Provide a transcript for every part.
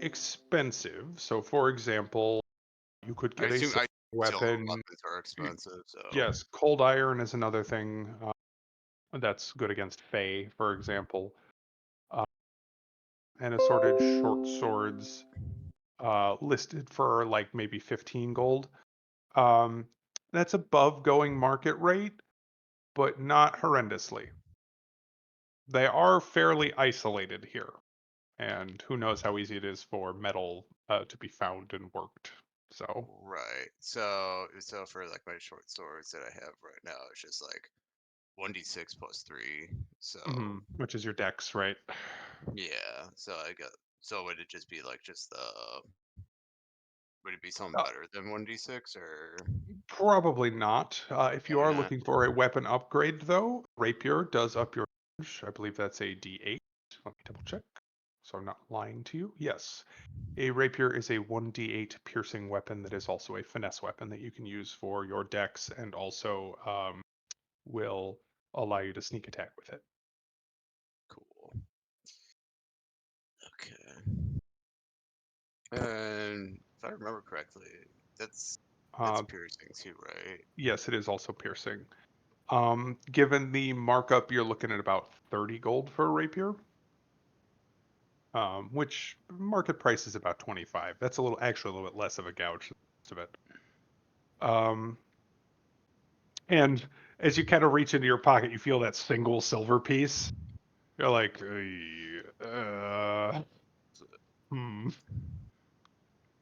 expensive. So, for example, you could I get a assume silver silver weapon. weapons are expensive, so Yes, cold iron is another thing that's good against Fey, for example. Uh, and assorted short swords listed for like maybe 15 gold. Um, that's above going market rate, but not horrendously. They are fairly isolated here, and who knows how easy it is for metal to be found and worked. So, right. So for like my short swords that I have right now, it's just like 1d6 plus 3. So which is your dex, right? yeah, so I got so would it just be like just the would it be something Uh, better than 1d6 or Probably not. If you probably are not? looking for a weapon upgrade, though, rapier does up your damage. I believe that's a D8. Let me double check. So I'm not lying to you. Yes. A rapier is a 1d8 piercing weapon that is also a finesse weapon that you can use for your dex and also will allow you to sneak attack with it. Cool. Okay. And if I remember correctly, that's Uh, piercing too, right? yes, it is also piercing. Given the markup, you're looking at about 30 gold for a rapier, which market price is about 25. That's actually a little bit less of a gouge than the rest of it. Um, and as you kind of reach into your pocket, you feel that single silver piece. You're like, hmm,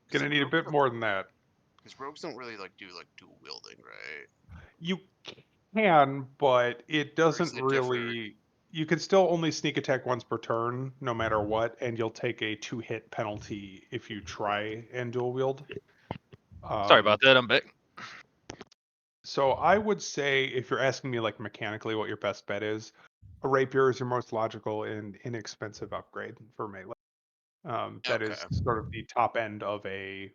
Because gonna need a rogues bit more than that. because rogues don't really like do like dual wielding, right? You can, but it Or does doesn't it differ? really. You can still only sneak attack once per turn, no matter what, and you'll take a 2-hit penalty if you try and dual wield. Sorry Um, about that. I'm back. so I would say if you're asking me like mechanically what your best bet is, a rapier is your most logical and inexpensive upgrade for melee. That Okay. is sort of the top end of a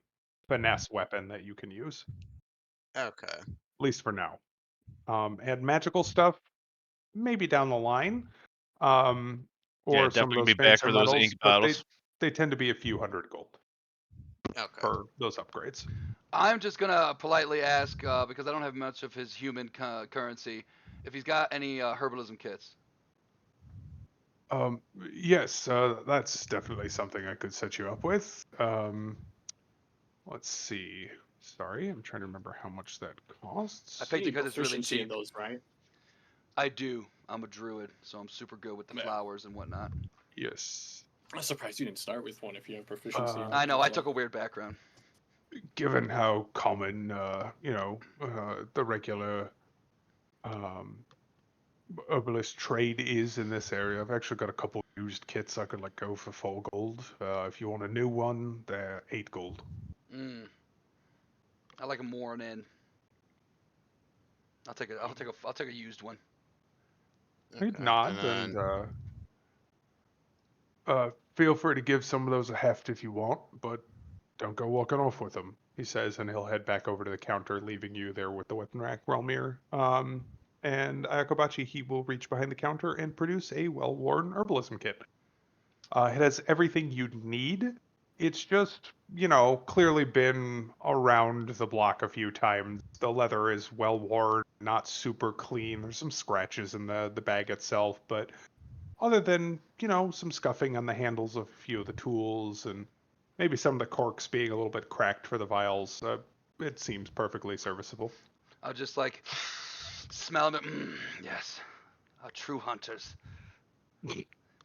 finesse weapon that you can use, Okay. at least for now. And magical stuff, maybe down the line, um, Yeah, or some of definitely those gonna be back fancier for those ink metals, but they bottles. they tend to be a few hundred gold Okay. for those upgrades. I'm just gonna politely ask because I don't have much of his human currency if he's got any herbalism kits. Yes, that's definitely something I could set you up with. Let's see. Sorry, I'm trying to remember how much that I costs. picked You it need because it's really proficiency in cheap. those, right? I do. I'm a druid, so I'm super good with the Yeah. flowers and whatnot. Yes. I'm surprised you didn't start with one if you have proficiency in Uh, I it. know. I So took a weird background. Given how common, the regular um, herbalist trade is in this area, I've actually got a couple used kits I could let go for 4 gold. If you want a new one, they're 8 gold. Mm, I like them worn in. I'll take a. I'll take a. I'll take a used one. He'd Okay. And nod and then feel free to give some of those a heft if you want, but don't go walking off with them, he says, and he'll head back over to the counter, leaving you there with the weapon rack, Relmir. And Ayakobachi, he will reach behind the counter and produce a well-worn herbalism kit. It has everything you'd need. It's just, clearly been around the block a few times. The leather is well worn, not super clean. There's some scratches in the bag itself, but other than, some scuffing on the handles of a few of the tools and maybe some of the corks being a little bit cracked for the vials, it seems perfectly serviceable. I'll just like smell them. Yes, true hunters.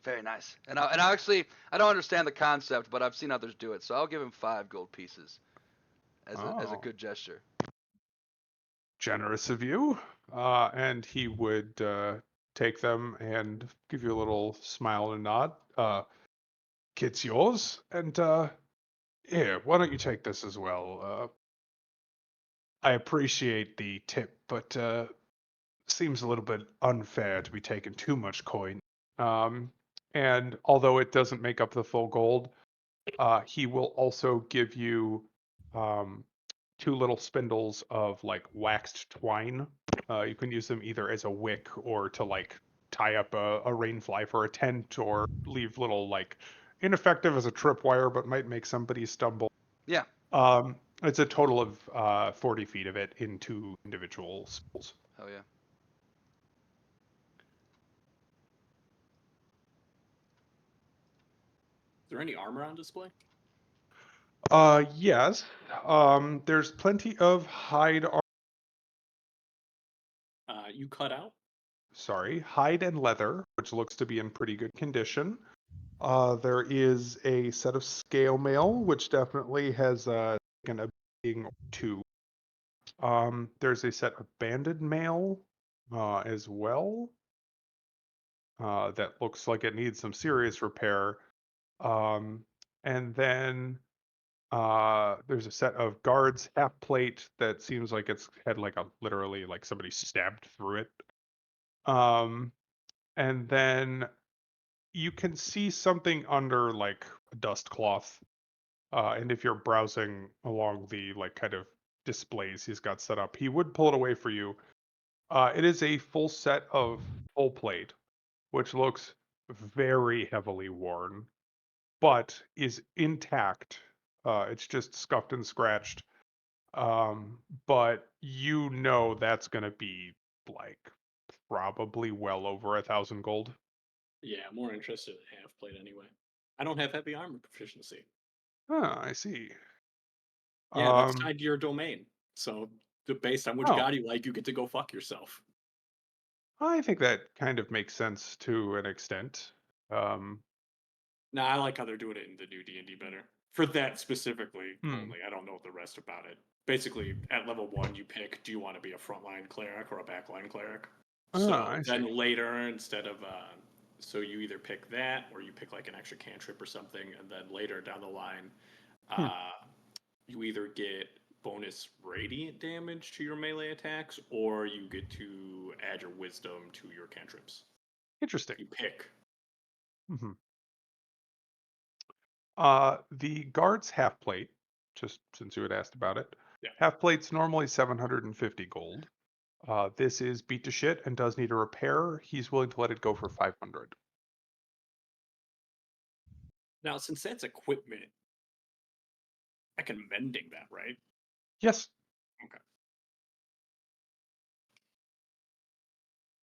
Very nice. And I actually I don't understand the concept, but I've seen others do it, so I'll give him 5 gold pieces as a Oh, good gesture. generous of you. And he would take them and give you a little smile and nod. Kit's yours. And here, why don't you take this as well? I appreciate the tip, but seems a little bit unfair to be taking too much coin. Um, and although it doesn't make up the full gold, he will also give you um, 2 little spindles of like waxed twine. You can use them either as a wick or to like tie up a rain fly for a tent or leave little like ineffective as a tripwire, but might make somebody stumble. Yeah. It's a total of 40 feet of it in 2 individual spools. Hell yeah. Is there any armor on display? Yes. There's plenty of hide. You cut out? Hide and leather, which looks to be in pretty good condition. There is a set of scale mail, which definitely has taken a beating or 2. There's a set of banded mail as well. That looks like it needs some serious repair. And then there's a set of guards half plate that seems like it's had like a literally like somebody stabbed through it. And then you can see something under like a dust cloth. And if you're browsing along the like kind of displays he's got set up, he would pull it away for you. It is a full set of full plate, which looks very heavily worn, but is intact. It's just scuffed and scratched. But you know that's gonna be like probably well over 1,000 gold. Yeah, I'm more interested in half plate anyway. I don't have heavy armor proficiency. Ah, I see. Yeah, that's Um, tied to your domain. So based on which oh, god you like, you get to go fuck yourself. I think that kind of makes sense to an extent. Um, Nah, I like how they're doing it in the new D&D better. For that specifically hmm. only. I don't know the rest about it. Basically, at level 1, you pick, do you want to be a frontline cleric or a backline cleric? So I see. then later, instead of, so you either pick that or you pick like an extra cantrip or something, and then later down the line, Hmm. you either get bonus radiant damage to your melee attacks or you get to add your wisdom to your cantrips. Interesting. You pick. Hmm. The guard's half plate, just since you had asked about it, Yeah. half plate's normally 750 gold. This is beat to shit and does need a repair. He's willing to let it go for 500. Now, since that's equipment, I can mending that, right? Yes. Okay.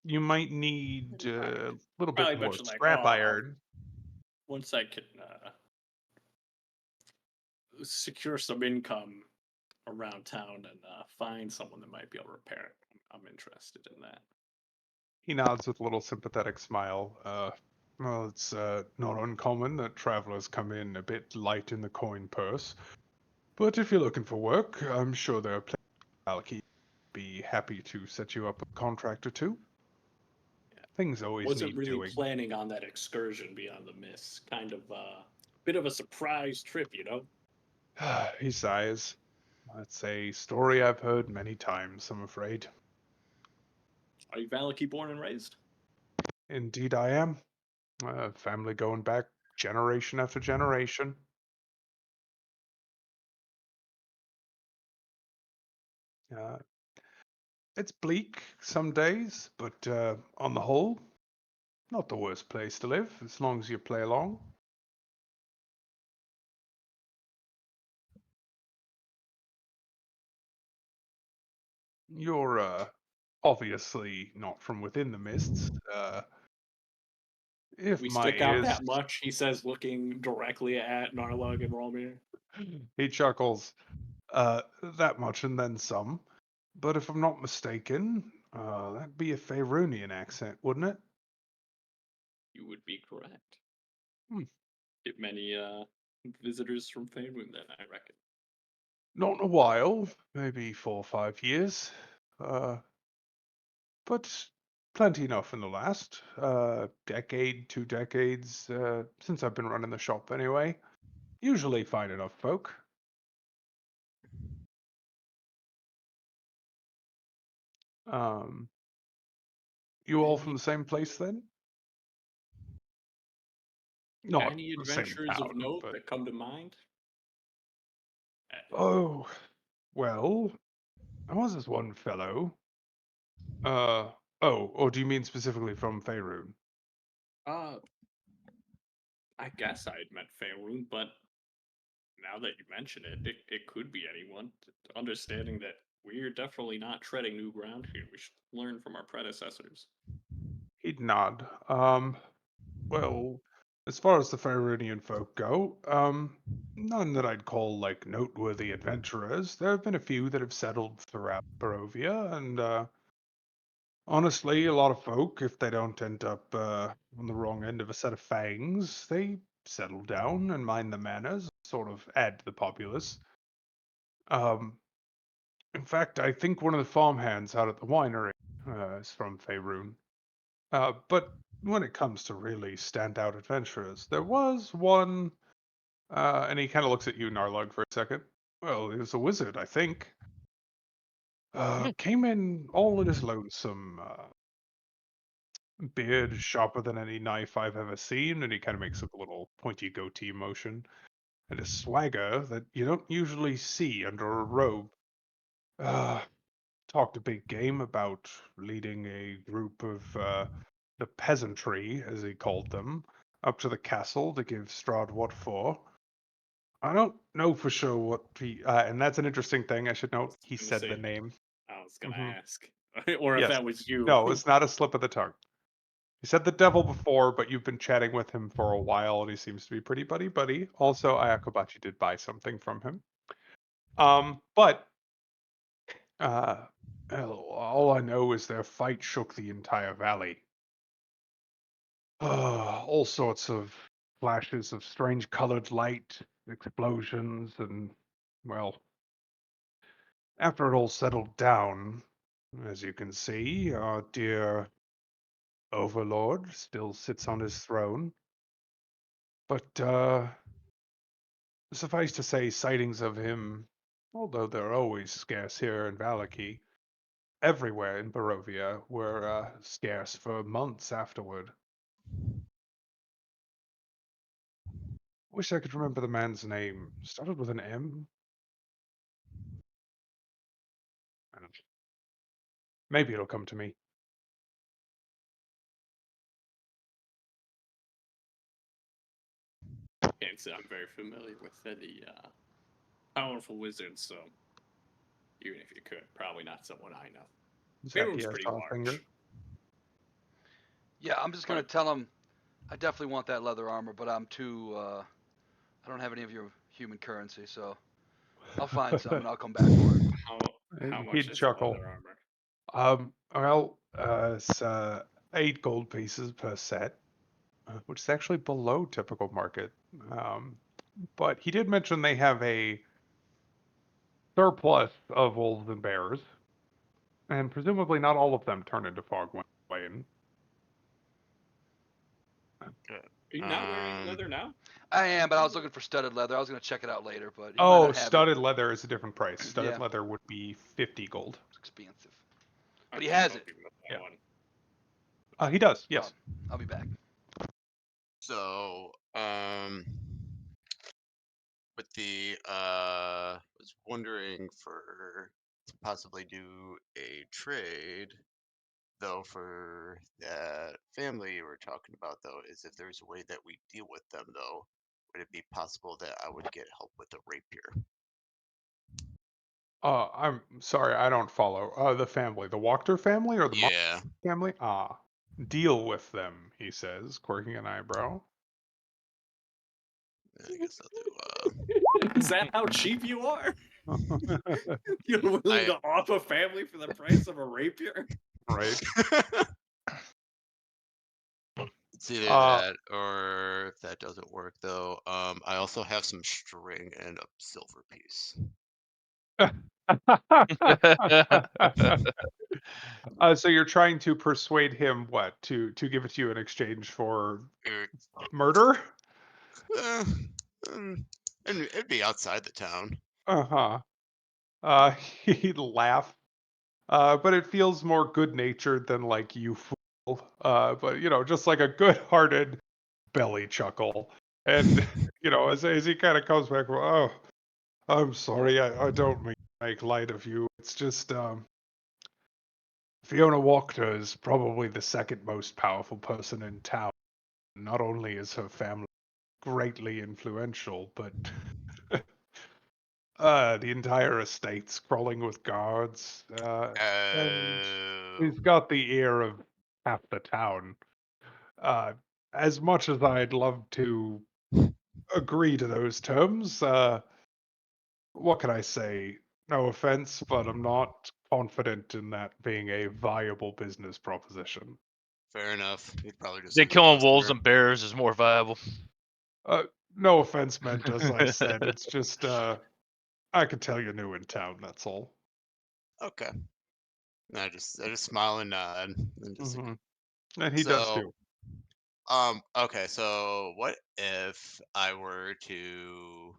You might need a little bit Probably more mention like, scrap oh, iron. once I can secure some income around town and find someone that might be able to repair it, I'm interested in that. He nods with a little sympathetic smile. Well, it's not uncommon that travelers come in a bit light in the coin purse. But if you're looking for work, I'm sure there are plenty of Valaki be happy to set you up a contract or 2. Yeah. Things always Wasn't need really doing. planning on that excursion beyond the mists. Kind of bit of a surprise trip, you know? He sighs. That's a story I've heard many times, I'm afraid. Are you Valaki born and raised? Indeed, I am. Family going back generation after generation. Uh, it's bleak some days, but on the whole, not the worst place to live, as long as you play along. You're obviously not from within the mists. If We my stick out ears... that much, he says, looking directly at Narlug and Rolmir. He chuckles. That much and then some. But if I'm not mistaken, that'd be a Faerunian accent, wouldn't it? You would be correct. Hmm. Get many visitors from Faerun then, I reckon. Not in a while, maybe 4 or 5 years. But plenty enough in the last decade, 2 decades, since I've been running the shop anyway. Usually fine enough folk. Um, you all from Any the same place then? Not any the same adventures of town, note but... that come to mind? Oh, well, there was this one fellow. Oh, or do you mean specifically from Faerun? Uh, I guess I had met Faerun, but now that you mention it, it could be anyone. Understanding that we're definitely not treading new ground here. We should learn from our predecessors. He'd nod. Well, as far as the Faerunian folk go, none that I'd call like noteworthy adventurers. There have been a few that have settled throughout Barovia, and honestly, a lot of folk, if they don't end up on the wrong end of a set of fangs, they settle down and mind the manners, sort of add to the populace. Um, in fact, I think one of the farmhands out at the winery is from Faerun. But when it comes to really standout adventurers, there was one, and he kind of looks at you, Narlug, for a second. Well, he was a wizard, I think. Came in all in his lonesome, beard sharper than any knife I've ever seen, and he kind of makes a little pointy goatee motion, and a swagger that you don't usually see under a robe. Uh, Talked a big game about leading a group of the peasantry, as he called them, up to the castle to give Strahd what for. I don't know for sure what he, and that's an interesting thing. I should note he Gonna said the say, name. I was gonna Hmm. ask, or if Yes. that was you. No, it's not a slip of the tongue. He said the devil before, but you've been chatting with him for a while, and he seems to be pretty buddy-buddy. Also, Ayakobachi did buy something from him. But hell, all I know is their fight shook the entire valley. All sorts of flashes of strange colored light, explosions, and, well, after it all settled down, as you can see, our dear overlord still sits on his throne. But, suffice to say, sightings of him, although they're always scarce here in Valaki, everywhere in Barovia, were scarce for months afterward. Wish I could remember the man's name. Started with an M? I don't know. Maybe it'll come to me. Can't say I'm very familiar with any powerful wizards, so even if you could, probably not someone I know. Zaki Faerun's has pretty a large. finger. Yeah, I'm just gonna But tell him I definitely want that leather armor, but I'm too. I don't have any of your human currency, so I'll find some and I'll come back for it. how much He'd is the chuckle. leather armor? Well, it's 8 gold pieces per set, which is actually below typical market. But he did mention they have a surplus of wolves and bears, and presumably not all of them turn into Fogwayne. Good. Are you not wearing leather now? I am, but I was looking for studded leather. I was gonna check it out later, but he might Oh, not have studded leather is a different price. it. Studded Yeah, leather would be 50 gold. it's expensive. I But he don't has know it. if you know Yeah. that one. He does, Oh, yes. I'll be back. So, with the was wondering for to possibly do a trade though for that family you were talking about though is if there's a way that we deal with them though, would it be possible that I would get help with the rapier? I'm sorry, I don't follow. The family, the Wachter family or the Mock Yeah. family? Deal with them, he says, quirking an eyebrow. I guess I'll do Is that how cheap you are? You're willing to off a family for the price of a rapier? Right. It's either Uh, that or if that doesn't work though, I also have some string and a silver piece. so you're trying to persuade him what to give it to you in exchange for Er, murder? uh, and it'd be outside the town. Uh-huh. He'd laugh. But it feels more good-natured than like you fool. But just like a good-hearted belly chuckle. And as he kind of comes back, well, oh, I'm sorry, I don't mean to make light of you. It's just Fiona Wachter is probably the second most powerful person in town. Not only is her family greatly influential, but the entire estate's crawling with guards, and Oh, he's got the ear of half the town. As much as I'd love to agree to those terms, what can I say? No offense, but I'm not confident in that being a viable business proposition. fair enough. He'd probably just Then leave killing us wolves there. and bears is more viable. No offense meant, as I said. It's just, I could tell you're new in town, that's all. Okay. I just smile and nod and just Hmm. And he does so too. okay, so what if I were to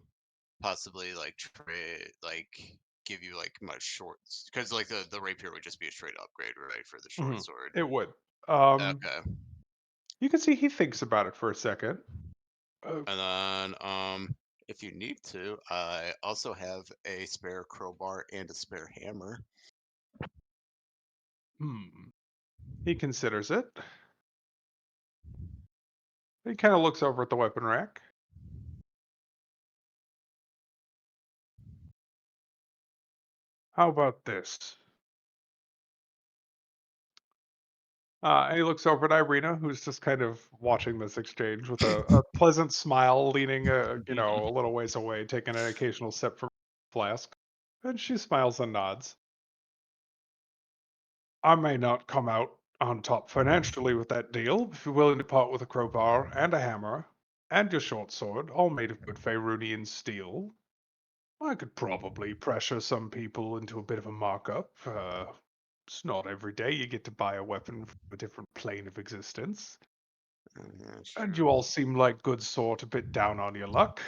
possibly like trade like give you like my shorts because like the rapier would just be a straight upgrade, right, for the short Mhm. sword. It would. Okay. You can see he thinks about it for a second. And then if you need to, I also have a spare crowbar and a spare hammer. He considers it. He kind of looks over at the weapon rack. How about this? And he looks over at Irina, who's just kind of watching this exchange with a pleasant smile, leaning, a little ways away, taking an occasional sip from the flask. And she smiles and nods. I may not come out on top financially with that deal, if you're willing to part with a crowbar and a hammer and your short sword, all made of good Faerunian steel. I could probably pressure some people into a bit of a markup. It's not every day you get to buy a weapon from a different plane of existence. Yeah, And sure. you all seem like good sort, a bit down on your luck.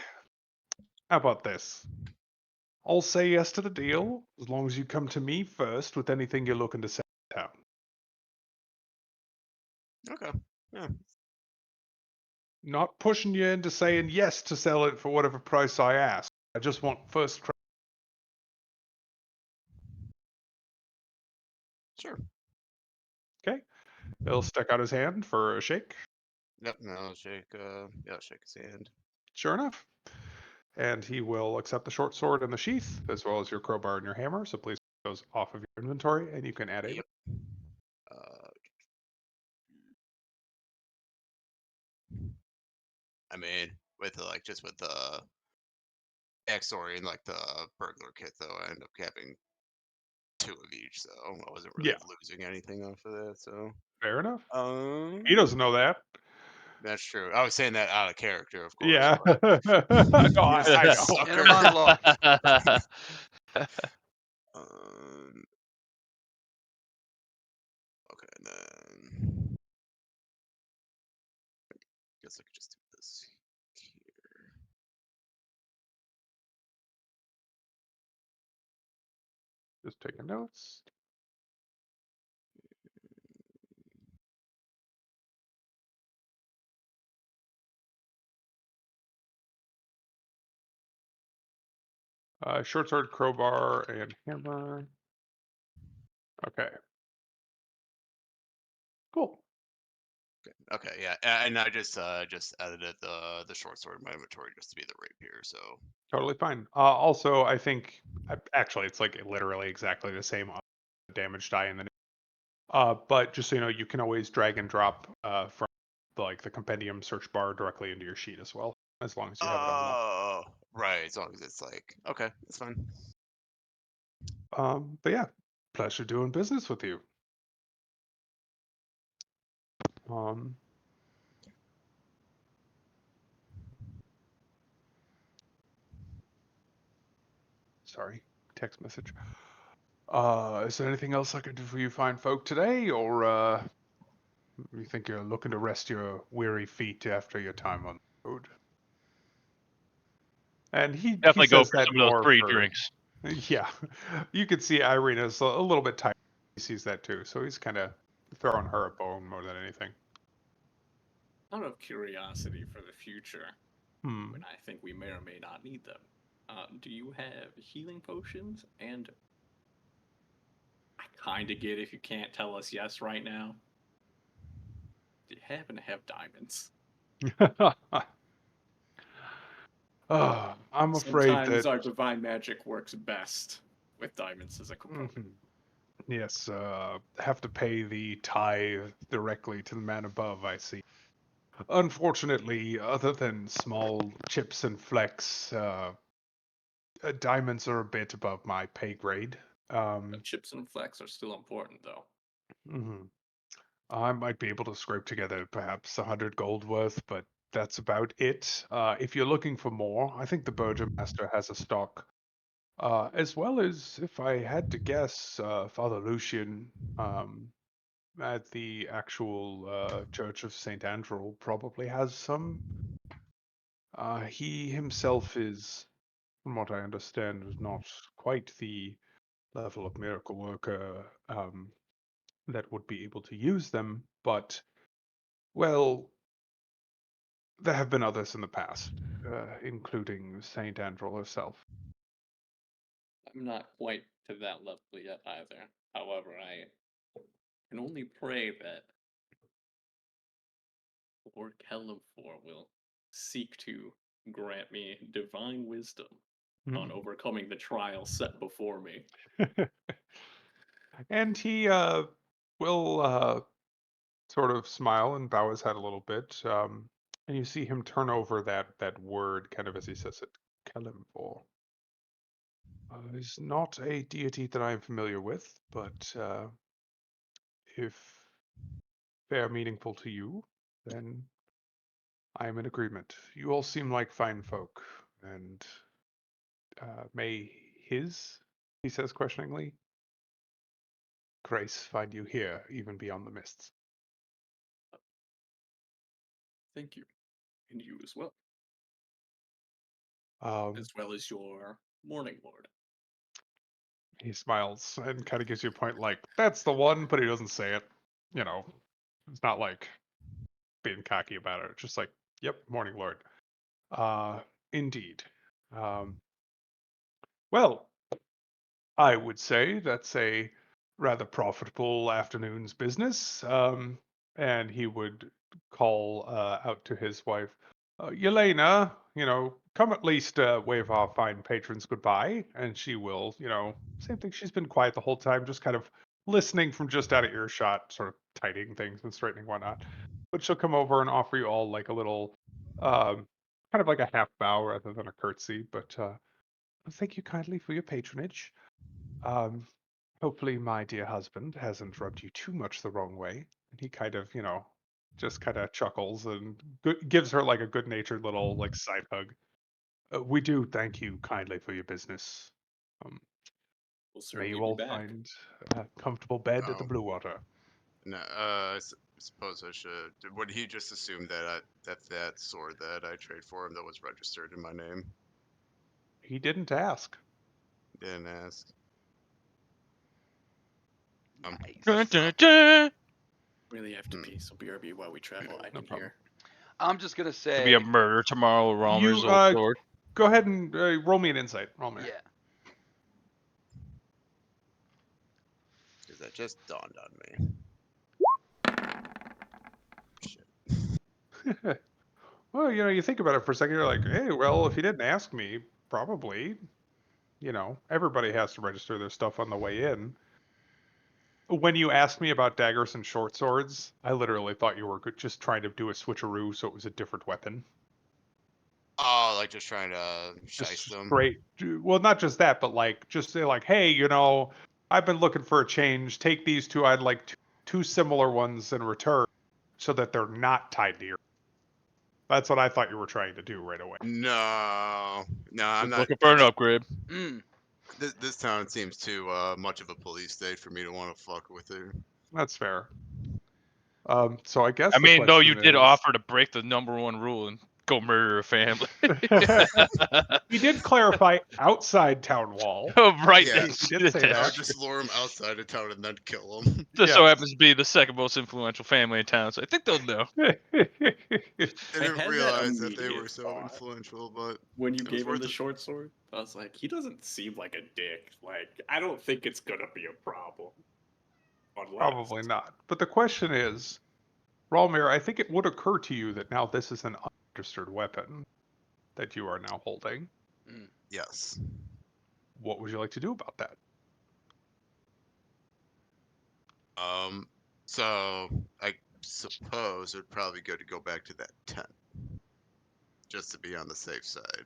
How about this? I'll say yes to the deal, as long as you come to me first with anything you're looking to sell in town. Okay. Yeah. Not pushing you into saying yes to sell it for whatever price I ask. I just want first credit. Sure. Okay? He'll stick out his hand for a shake. Yep. No, I'll shake. Yeah, I'll shake his hand. Sure enough. And he will accept the short sword and the sheath, as well as your crowbar and your hammer. So please take those off of your inventory, and you can add Yep. Uh, I mean, with the, like just with the backstory and like the burglar kit, though, I end up having 2 of each, so I wasn't really Yeah, losing anything off of that. So, fair enough. He um, doesn't know that. that's true. I was saying that out of character, of course, Yeah. but No, you I know. Inner sucker. monologue. Um, okay, then guess I could just do this here. Just taking notes. Short sword, crowbar, and hammer. Okay. Cool. Okay, yeah, and I just edited the short sword in my inventory just to be the rapier. So Totally fine. Also, I think actually it's like literally exactly the same damage die in the. But just so you know, you can always drag and drop from like the compendium search bar directly into your sheet as well, as long as you have it unlocked. oh, right, as long as it's like okay, that's fine. But yeah, pleasure doing business with you. Um, sorry, text message. Is there anything else I can do for you fine folk today, or you think you're looking to rest your weary feet after your time on the road? And he Definitely go says for that some of those more free for drinks. yeah. You can see Irina's a little bit tired. He sees that too, so he's kind of throwing her a bone more than anything. Out of curiosity for the future, Hmm. when I think we may or may not need them, do you have healing potions? And I kind of get if you can't tell us yes right now. Do you happen to have diamonds? I'm afraid Sometimes that. our divine magic works best with diamonds as a component. Mhm. Yes, have to pay the tithe directly to the man above, I see. Unfortunately, other than small chips and flecks, diamonds are a bit above my pay grade. But chips and flecks are still important, though. Mhm. I might be able to scrape together perhaps 100 gold worth, but that's about it. If you're looking for more, I think the Burgomaster has a stock. As well as, if I had to guess, Father Lucian at the actual Church of St. Andrew probably has some. He himself is, from what I understand, is not quite the level of miracle worker that would be able to use them, but, well, there have been others in the past, including St. Andrew herself. I'm not quite to that level yet either. However, I can only pray that Lord Kellamfor will seek to grant me divine wisdom on overcoming the trial set before me. And he will sort of smile and bow his head a little bit. And you see him turn over that word kind of as he says it. Kelimvor. Is not a deity that I am familiar with, but if they are meaningful to you, then I am in agreement. You all seem like fine folk, and may his, he says questioningly, grace find you here, even beyond the mists. Thank you. And you as well. Um, As well as your morning lord. he smiles and kind of gives you a point like, that's the one, but he doesn't say it. You know, it's not like being cocky about it. It's just like, yep, morning lord. Indeed. Um, well, I would say that's a rather profitable afternoon's business. And he would call out to his wife, Yelena, come at least wave our fine patrons goodbye. And she will, same thing. She's been quiet the whole time, just kind of listening from just out of earshot, sort of tidying things and straightening whatnot. But she'll come over and offer you all like a little, kind of like a half bow rather than a curtsy. But thank you kindly for your patronage. Um, hopefully my dear husband hasn't rubbed you too much the wrong way. And he kind of, just kind of chuckles and gives her like a good-natured little like side hug. We do thank you kindly for your business. Um, We'll may certainly you be all back. find a comfortable bed at the Oh, Blue Water. no. Suppose I should. Would he just assume that that sword that I trade for him that was registered in my name? He didn't ask. Didn't ask. Nice. That's Dun, dun, rough. dun. Really have to Hmm. pee, so BRB while we travel. I No can problem. hear. I'm just gonna Could be a say, murder tomorrow with Romer's You old sword. go ahead and roll me an insight, Romer. yeah. Because that just dawned on me. Shit. Well, you think about it for a second. You're like, hey, well, if he didn't ask me, probably. Everybody has to register their stuff on the way in. When you asked me about daggers and short swords, I literally thought you were just trying to do a switcheroo so it was a different weapon. Oh, like just trying to Just shice them. straight. Well, not just that, but like just say like, hey, I've been looking for a change. Take these two. I'd like two similar ones in return, so that they're not tied to your. That's what I thought you were trying to do right away. No, I'm Just not. looking for an upgrade. Mm. This town seems too much of a police state for me to want to fuck with it. That's fair. So I guess I the mean, no, you question did is. offer to break the #1 rule and go murder a family. He did clarify outside town wall. Right, Yeah, He did say I would that. just lure him outside of town and then kill him. just so Yes. happens to be the second most influential family in town, so I think they'll know. I I didn't had that realize that they were immediate so thought influential, but when you it was gave him worth the it. short sword. I was like, he doesn't seem like a dick. Like, I don't think it's gonna be a problem. Unless Probably not. But the question is, Ralmir, I think it would occur to you that now this is an unregistered weapon. that you are now holding. Yes. What would you like to do about that? So I suppose it'd probably good to go back to that tent, just to be on the safe side.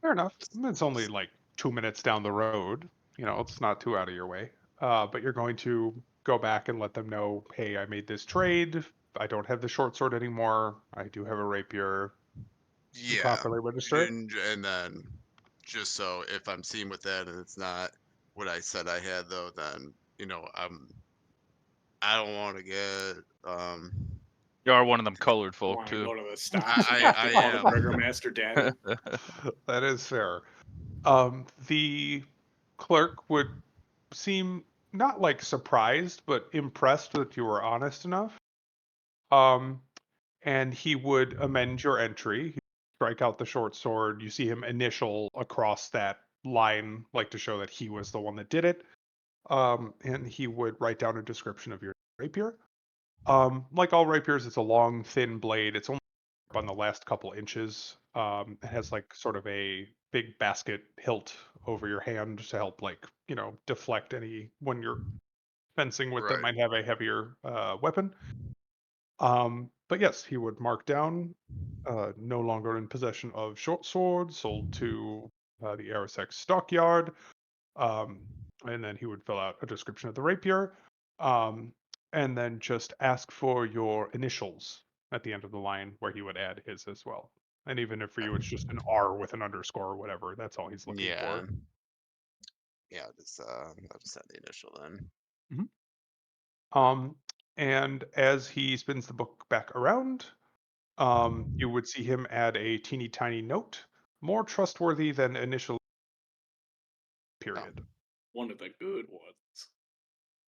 Fair enough. It's only like 2 minutes down the road. It's not too out of your way. But you're going to go back and let them know, hey, I made this trade. I don't have the short sword anymore. I do have a rapier. And Yeah, properly register it. and then just so if I'm seen with that and it's not what I said I had though, then I don't want to get You are one of them colored folk Want to too. go to the stocks and have to I call the am. Burgermaster Daddy? That is fair. The clerk would seem not like surprised, but impressed that you were honest enough. And he would amend your entry. He'd strike out the short sword. You see him initial across that line, like to show that he was the one that did it. And he would write down a description of your rapier. Like all rapiers, it's a long, thin blade. It's only on the last couple inches. It has like sort of a big basket hilt over your hand to help, like, deflect any when you're fencing with that Right. might have a heavier weapon. But yes, he would mark down, no longer in possession of short sword, sold to the Arisex stockyard. Um, and then he would fill out a description of the rapier. Um, and then just ask for your initials at the end of the line, where he would add his as well. And even if for you it's just an R with an underscore or whatever, that's all he's looking Yeah. for. Yeah, I'll just add the initial then. Um, and as he spins the book back around, you would see him add a teeny tiny note, more trustworthy than initial period. One of the good ones.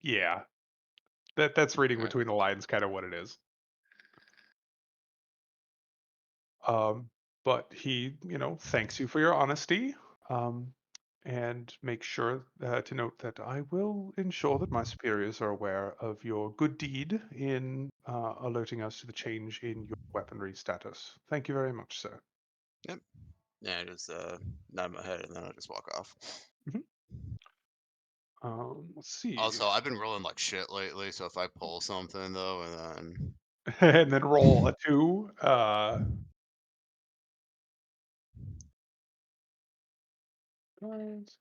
Yeah, that's reading Okay. between the lines, kind of what it is. But he, thanks you for your honesty, um, and make sure to note that I will ensure that my superiors are aware of your good deed in alerting us to the change in your weaponry status. Thank you very much, sir. Yep. Yeah, I just nod my head and then I'll just walk off. Let's see. Also, I've been rolling like shit lately, so if I pull something though, and then And then roll a 2. Guys.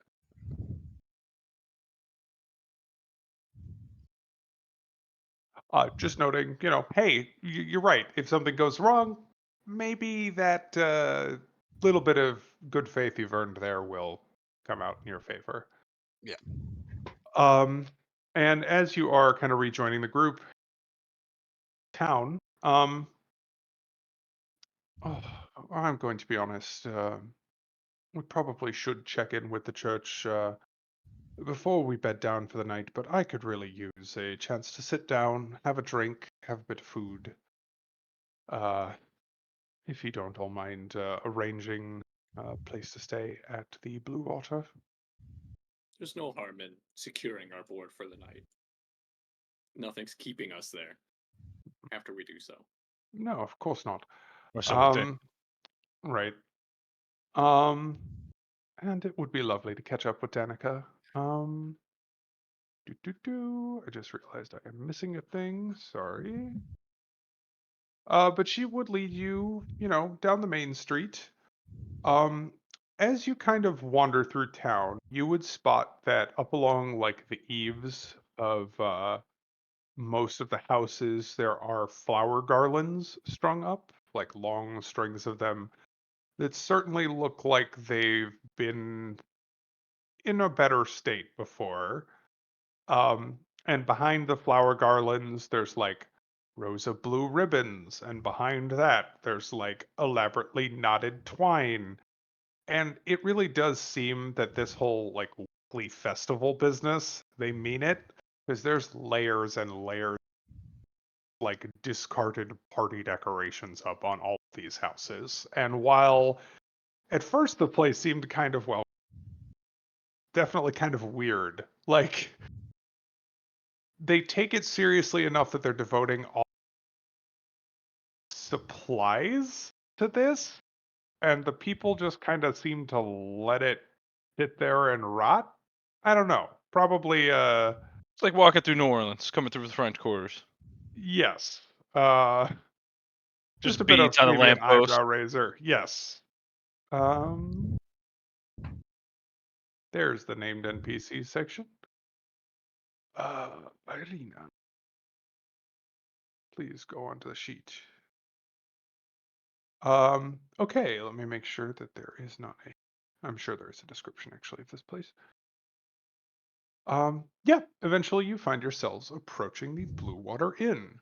Just noting, hey, you're right. If something goes wrong, maybe that little bit of good faith you've earned there will come out in your favor. yeah, Um, and as you are kind of rejoining the group, town, oh, I'm going to be honest. We probably should check in with the church before we bed down for the night, but I could really use a chance to sit down, have a drink, have a bit of food. Uh, if you don't all mind arranging a place to stay at the Blue Water. There's no harm in securing our board for the night. Nothing's keeping us there after we do so. No, of course not. Or so we think. Right. Um, and it would be lovely to catch up with Danica. I just realized I am missing a thing. Sorry. But she would lead you, down the main street. Um, as you kind of wander through town, you would spot that up along like the eaves of most of the houses, there are flower garlands strung up, like long strings of them, that certainly look like they've been in a better state before. And behind the flower garlands, there's like rows of blue ribbons, and behind that, there's like elaborately knotted twine. And it really does seem that this whole like weekly festival business, they mean it, because there's layers and layers like discarded party decorations up on all of these houses. And while at first the place seemed kind of, well, definitely kind of weird, like they take it seriously enough that they're devoting all supplies to this. and the people just kind of seem to let it sit there and rot. I don't know. Probably, It's like walking through New Orleans, coming through the French quarters. yes. Just Just a bit of beads on a maybe an lamppost. eyebrow raiser. Yes. There's the named NPC section. Irina. Please go onto the sheet. Okay, let me make sure that there is not a. I'm sure there is a description actually of this place. Yeah, eventually you find yourselves approaching the Blue Water Inn.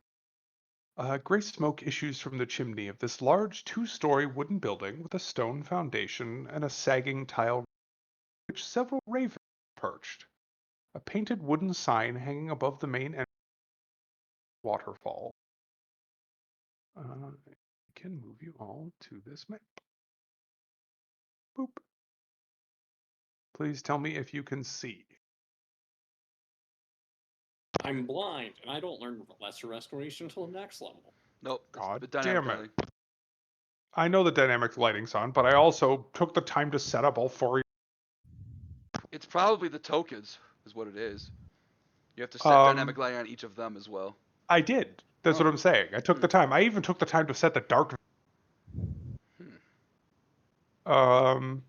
Gray smoke issues from the chimney of this large two-story wooden building with a stone foundation and a sagging tile which several ravens perched. A painted wooden sign hanging above the main waterfall. I can move you all to this map. Boop. Please tell me if you can see. I'm blind, and I don't learn lesser restoration until the next level. Nope. It's God the dynamic damn it. lighting. I know the dynamic lighting's on, but I also took the time to set up all four. It's probably the tokens, is what it is. You have to set dynamic lighting on each of them as well. I did. That's what Oh. I'm saying. I took the time. I even took the time to set the dark. Hang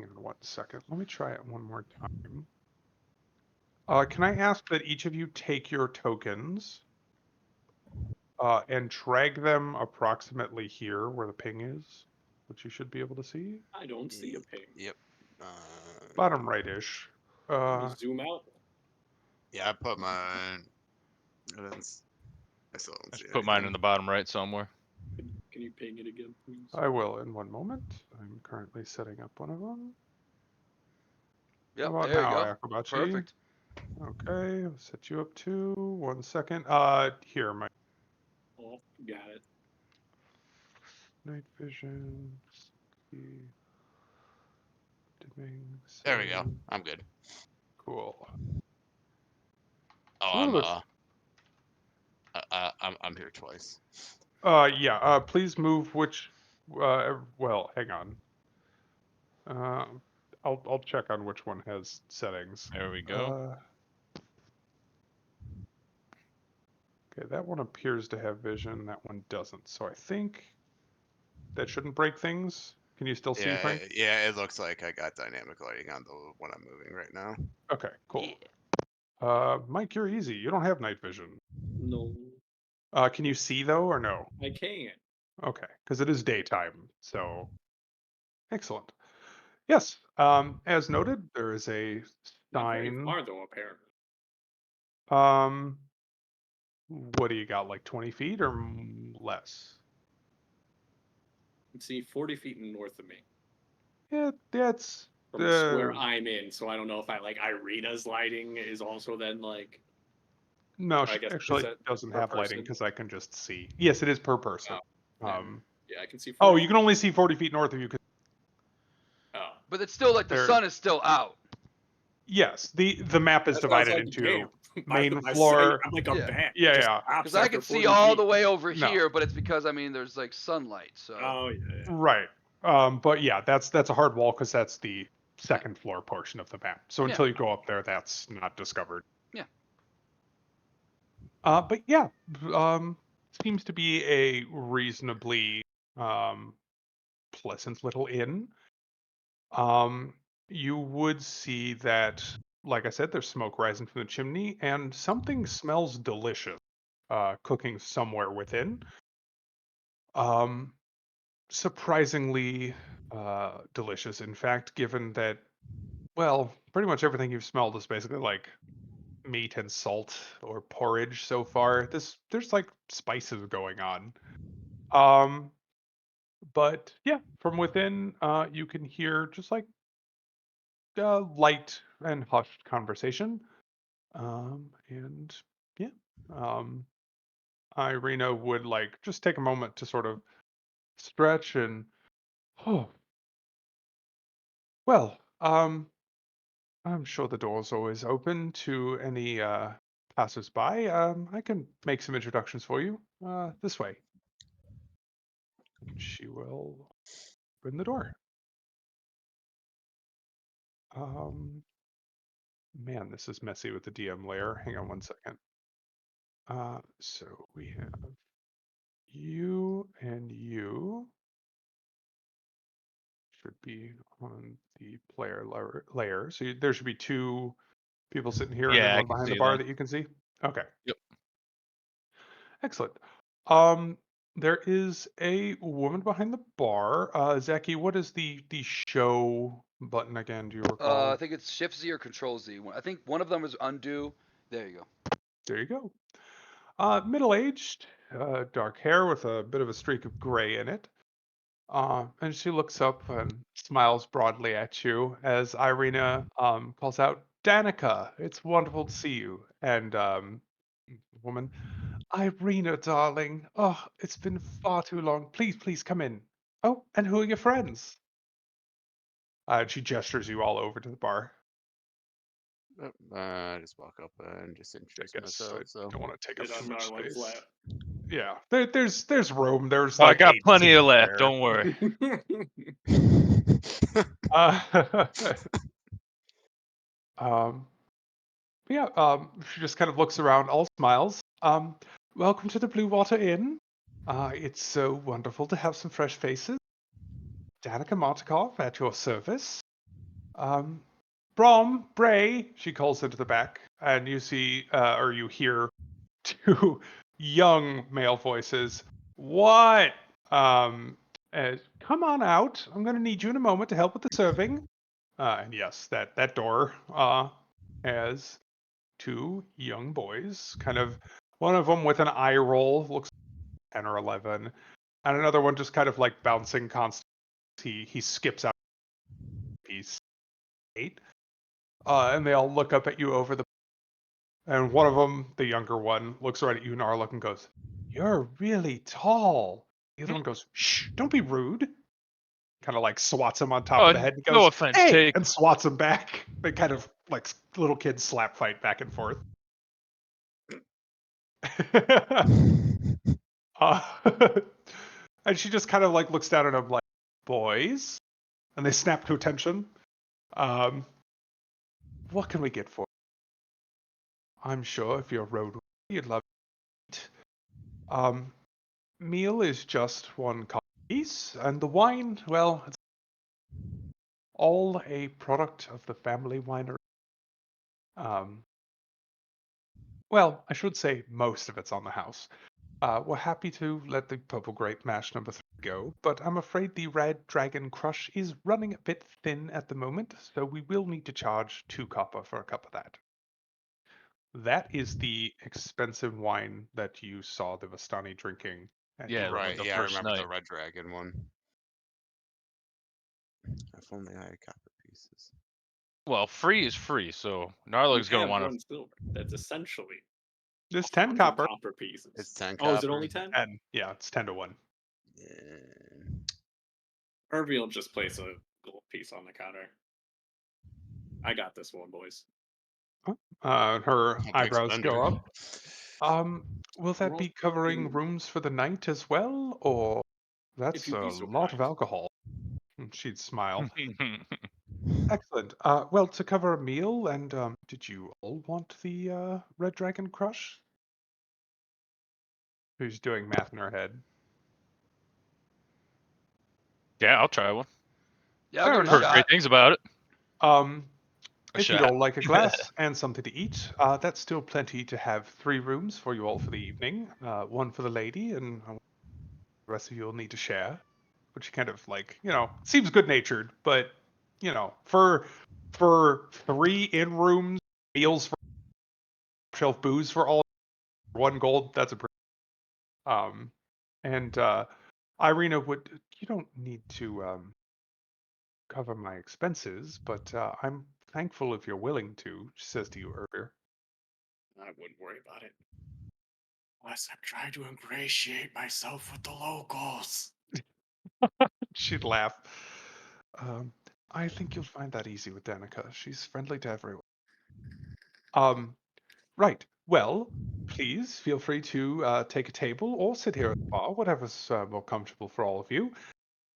on one second. Let me try it one more time. Can I ask that each of you take your tokens and drag them approximately here where the ping is, which you should be able to see? I don't see a ping. Yep. Bottom right-ish. Let me zoom out. Yeah, I put mine. I still don't I see just put mine in anything. the bottom right somewhere. Can you ping it again, please? I will in one moment. I'm currently setting up one of them. Yep, How about there you now, go. Akabachi? Perfect. Okay, I'll set you up too. 1 second. Here, my Oh, got it. night vision. Dimming. There we go. setting. I'm good. Cool. Oh, One of I'm here twice. yeah. Please move which. Well, hang on. I'll check on which one has settings. There we go. Okay, that one appears to have vision. That one doesn't. So I think that shouldn't break things. Can you still see, Yeah, Frank? yeah. It looks like I got dynamic lighting on the one I'm moving right now. Okay, cool. Yeah. Mike, you're easy. You don't have night vision. No, Can you see though, or no? I can't. Okay, because it is daytime. So excellent. Yes. As noted, there is a Not very sign. far though, apparently. What do you got? Like 20 feet or less? You can see 40 feet north of me Yeah, that's from the square I'm in. So I don't know if Irina's lighting is also then like. no. I guess Actually, is it that doesn't per have lighting person? because I can just see. Yes, it is per person. Yeah, I can see. 40 Oh, you can only see 40 feet north of you. Oh, But it's still like the There- sun is still out. Yes, the map is that's why I was divided like, into damn, main my floor. sight, I'm like a Yeah. bat. Yeah, Just yeah. stops Because I after can see 40 all feet. the way over No. here, but it's because I mean there's like sunlight. So Oh yeah. Right. But yeah, that's a hard wall because that's the second floor portion of the map. So Yeah. until you go up there, that's not discovered. Yeah. But yeah, seems to be a reasonably pleasant little inn. You would see that, like I said, there's smoke rising from the chimney, and something smells delicious, cooking somewhere within. Surprisingly delicious, in fact, given that, well, pretty much everything you've smelled is basically like meat and salt or porridge so far. There's like spices going on. But yeah, from within, you can hear just like light and hushed conversation. And yeah, um, Irina would like just take a moment to sort of stretch and, oh, well, I'm sure the door's always open to any passers-by. I can make some introductions for you. This way. She will open the door. Man, this is messy with the DM layer. Hang on one second. So we have you and you should be on the player layer. So there should be two people sitting here and then Yeah, I one can behind the see bar them. that you can see. Okay. Yep. Excellent. There is a woman behind the bar. Zaki, what is the show button again? Do you recall? I think it's Shift Z or Control Z. I think one of them is undo. There you go. There you go. Middle-aged, dark hair with a bit of a streak of gray in it. And she looks up and smiles broadly at you as Irina calls out, Danica, it's wonderful to see you. And woman, Irina, darling, oh, it's been far too long. Please, please come in. Oh, and who are your friends? And she gestures you all over to the bar. I just walk up and just I introduce guess I myself. So don't want to take up Sit too on much Narwhal's space. lap. Yeah, there's room. There's Oh, I like got 8 plenty seats of left. there. Don't worry. Uh, um, yeah, she just kind of looks around, all smiles. Welcome to the Blue Water Inn. It's so wonderful to have some fresh faces. Danica Martikov at your service. Brom, Bray, she calls into the back, and you see, or you hear two young male voices. What? Come on out. I'm going to need you in a moment to help with the serving. And yes, that door has two young boys, kind of one of them with an eye roll, looks 10 or 11, and another one just kind of like bouncing constantly. He skips out. He's 8. And they all look up at you over the. And one of them, the younger one, looks right at you, Narlock, and goes, "You're really tall." The other one goes, "Shh, don't be rude." Kind of like swats him on top Oh, of the head and no goes, offense "Hey!" taken. and swats him back. They kind of like little kids slap fight back and forth. uh, and she just kind of like looks down at him like, "Boys," and they snap to attention. What can we get for you? I'm sure if you're road, you'd love to eat. Meal is just one coffee piece, and the wine, well, it's all a product of the family winery. Um, well, I should say most of it's on the house. We're happy to let the Purple Grape Mash number 3 go, but I'm afraid the Red Dragon Crush is running a bit thin at the moment, so we will need to charge 2 copper for a cup of that. That is the expensive wine that you saw the Vistani drinking. At Yeah, your right, the yeah, I first remember night. the Red Dragon one. If only I had copper pieces. Well, free is free, so You Narlock's gonna have want 1 silver. That's essentially There's 10 100 copper. copper pieces. It's 10 Oh, is it copper? only 10? And yeah, it's 10 to 1. Yeah. Irby will just place a gold piece on the counter. I got this one, boys. Her Big eyebrows go spender. up. Will that We're be all covering talking- rooms for the night as well, or that's you'd a be so lot of kind. alcohol? She'd smile. Excellent. Well, to cover a meal, and did you all want the Red Dragon Crush? Who's doing math in her head? Yeah, I'll try one. Yeah, I'll Fair give it a enough. Heard shot. great things about it. If you'd shot. all like a glass and something to eat, that's still plenty to have 3 rooms for you all for the evening. One for the lady, and the rest of you will need to share. Which kind of like, seems good natured, but for 3 in rooms, meals for shelf booze for all 1 gold, that's a pretty and Irina you don't need to cover my expenses, but I'm thankful if you're willing to, she says to you earlier. I wouldn't worry about it. Unless I'm trying to ingratiate myself with the locals. She'd laugh. I think you'll find that easy with Danica. She's friendly to everyone. Right. Well, please feel free to take a table or sit here at the bar, whatever's more comfortable for all of you.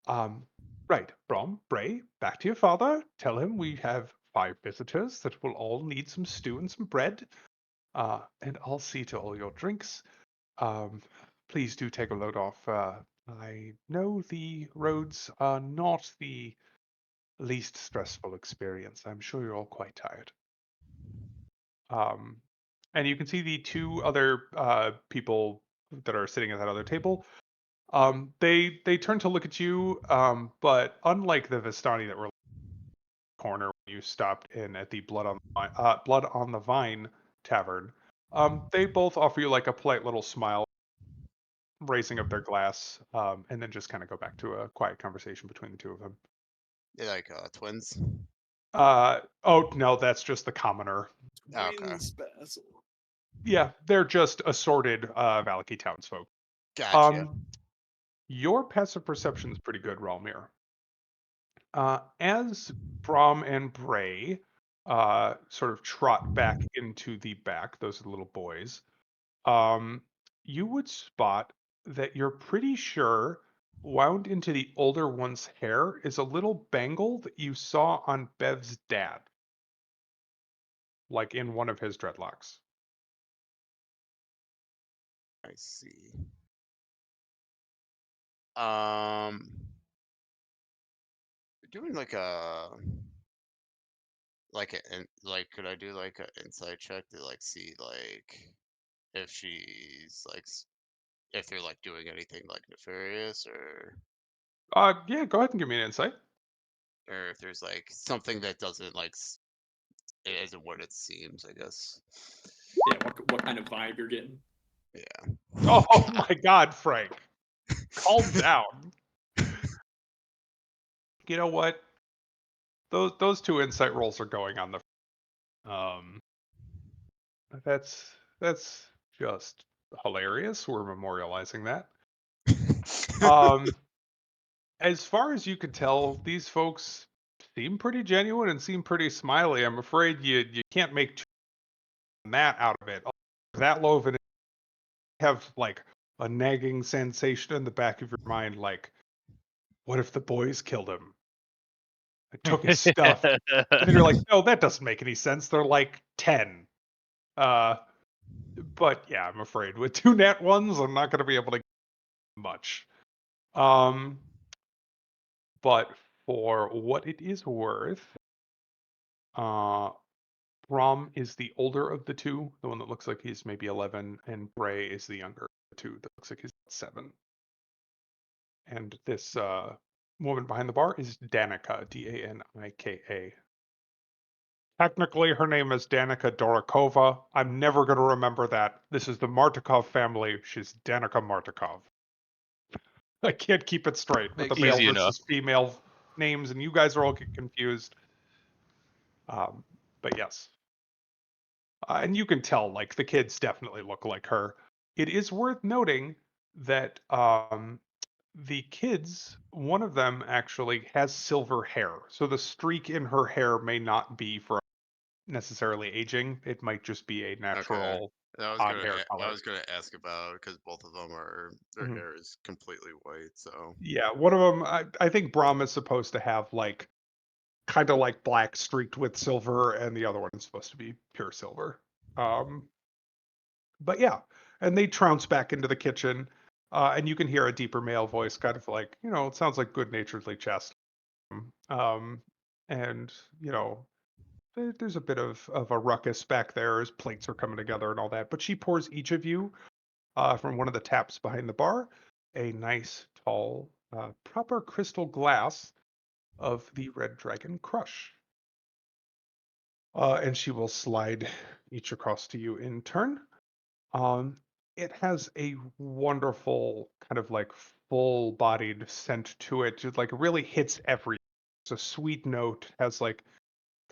Right, Brom, Bray, back to your father. Tell him we have 5 visitors that will all need some stew and some bread. And I'll see to all your drinks. Please do take a load off. I know the roads are not the least stressful experience. I'm sure you're all quite tired. And you can see the 2 other people that are sitting at that other table. They turn to look at you, but unlike the Vistani that were in the corner when you stopped in at the Blood on the Vine tavern, they both offer you like a polite little smile, raising up their glass, and then just kind of go back to a quiet conversation between the 2 of them. They're like twins. Oh no, that's just the commoner. Oh, okay. Twins Basil. Yeah, they're just assorted Valaki townsfolk. Gotcha. Your passive perception is pretty good, Ralmir. As Brom and Bray sort of trot back into the back, those are the little boys, you would spot that you're pretty sure wound into the older one's hair is a little bangle that you saw on Bev's dad, like in one of his dreadlocks. I see. We're doing like could I do like an insight check to like see like if she's like if they're like doing anything like nefarious Yeah, go ahead and give me an insight. or if there's like something that doesn't like it isn't what it seems, I guess. Yeah, what kind of vibe you're getting? Yeah. Oh my God, Frank, calm down. You know what? Those 2 insight rolls are going on the. That's just hilarious. We're memorializing that. As far as you could tell, these folks seem pretty genuine and seem pretty smiley. I'm afraid you can't make too much of that out of it. That low of an have like a nagging sensation in the back of your mind, like, what if the boys killed him? I took his stuff. And then you're like, no, that doesn't make any sense. They're like 10. But yeah, I'm afraid with 2 nat ones, I'm not going to be able to get much. But for what it is worth, Brom is the older of the 2, the one that looks like he's maybe 11, and Bray is the younger of the 2 that looks like he's 7. And this woman behind the bar is Danica, Danika. Technically, her name is Danica Dorokova. I'm never going to remember that. This is the Martikov family. She's Danica Martikov. I can't keep it straight with the Makes male Easy versus enough. female names, and you guys are all get confused. But yes. And you can tell, like, the kids definitely look like her. It is worth noting that the kids, one of them actually has silver hair. So the streak in her hair may not be from necessarily aging. It might just be a Okay. natural odd hair I color. was gonna ask about because both of them are their Mhm. hair is completely white. So Yeah, one of them, I think Brahm is supposed to have like kind of like black streaked with silver, and the other one is supposed to be pure silver. Um, but yeah, and they trounce back into the kitchen, and you can hear a deeper male voice, kind of like, it sounds like good-naturedly chest. Um, and there's a bit of a ruckus back there as plates are coming together and all that. But she pours each of you, from one of the taps behind the bar, a nice, tall, proper crystal glass of the Red Dragon Crush. And she will slide each across to you in turn. Um, it has a wonderful kind of like full-bodied scent to it. Just like really hits every. It's a sweet note. Has like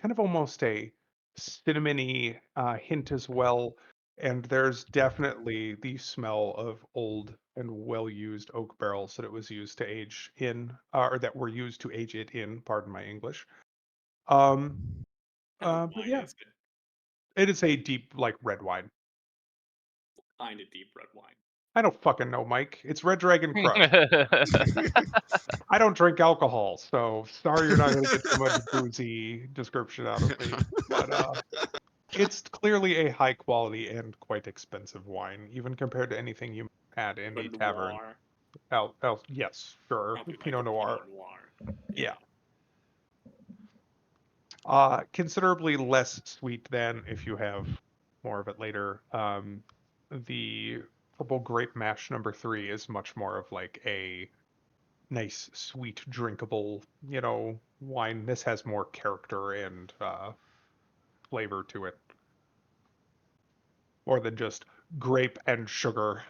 kind of almost a cinnamony hint as well. And there's definitely the smell of old and well-used oak barrels that it was used to age in, or that were used to age it in. Pardon my English. Um, Kind of but wine yeah, is it? it is a deep like red wine. kind of deep red wine? I don't fucking know, Mike. It's Red Dragon Crush. I don't drink alcohol, so sorry you're not going to get too much boozy description out of me. But it's clearly a high quality and quite expensive wine, even compared to anything you had in a But tavern. noir. Yes, sure. Probably like Pinot a Noir. Pinot Noir. Yeah. Considerably less sweet than if you have more of it later. The Purple Grape Mash number 3 is much more of like a nice, sweet, drinkable, wine. This has more character and flavor to it. More than just grape and sugar.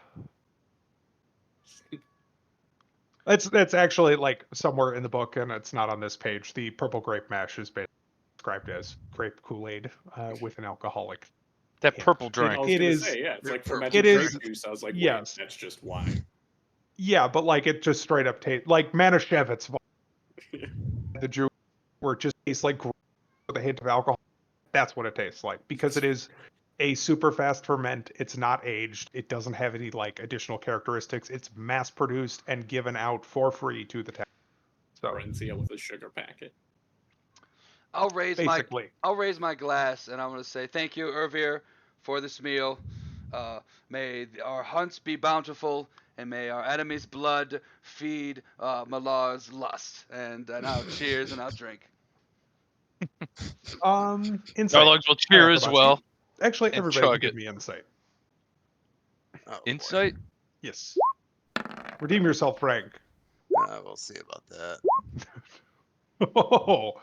That's actually like somewhere in the book, and it's not on this page. The Purple Grape Mash is basically described as grape Kool-Aid with an alcoholic That hint. purple I drink. was It gonna is, say, yeah, it's like Purple. fermented It grape is- juice. I was like, yes. wait, that's just wine. yeah, but like it just straight up tastes like Manischewitz, the Jew, where it just tastes like grape with a hint of alcohol. That's what it tastes like because it is a super fast ferment. It's not aged. It doesn't have any like additional characteristics. It's mass produced and given out for free to the town. So Orencia with a sugar packet. I'll raise basically, my glass and I'm gonna say thank you, Ervir, for this meal. May our hunts be bountiful, and may our enemies' blood feed Malar's lust. And now cheers, and I'll drink. insight. Our will cheer as Ayakobachi. well. Actually, and everybody can chug give it. me insight. Oh, boy. Insight? Yes. Redeem yourself, Frank. We'll see about that. Oh,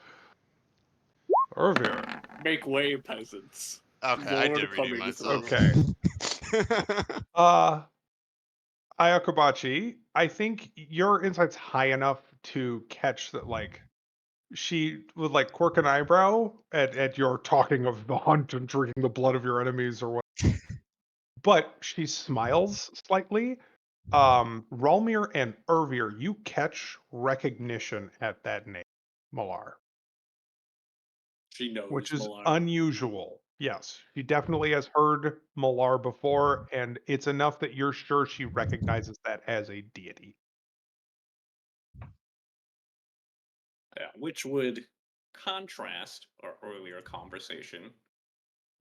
Ervir. Make way, peasants. Okay, I Lord did redeem coming myself. through. Okay. Ayakobachi, I think your insight's high enough to catch that, like, she would like quirk an eyebrow at your talking of the hunt and drinking the blood of your enemies or what. But she smiles slightly. Ralmir and Ervir, you catch recognition at that name, Malar, She knows which is Malar. unusual. Yes, she definitely has heard Malar before, and it's enough that you're sure she recognizes that as a deity. Yeah, which would contrast our earlier conversation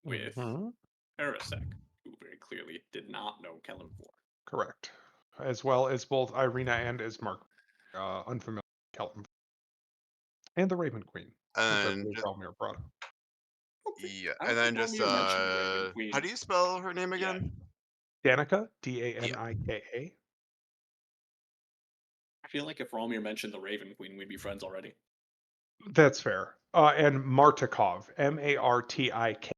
with Mhm. Arasek, who very clearly did not know Kellenfor. Correct. As well as both Irina and Ismark, unfamiliar with Kelton. And the Raven Queen, which I And believe Ralmir brought up. yeah, I and don't then think just Romeo mentioned the Raven how Queen. do you spell her name Yeah. again? Danica, Danika. I feel like if Romeo mentioned the Raven Queen, we'd be friends already. That's fair. And Martikov, Martik.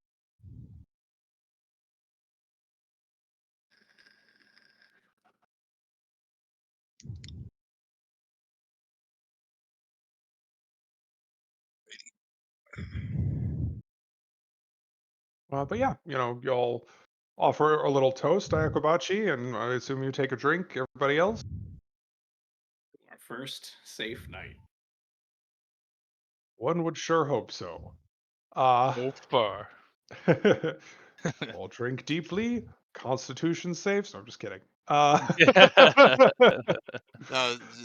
But yeah, you'll offer a little toast, Ayakobachi, and I assume you take a drink. Everybody else? Our first safe night. One would sure hope so. So far. We'll drink deeply. Constitution safe. So I'm just kidding. No,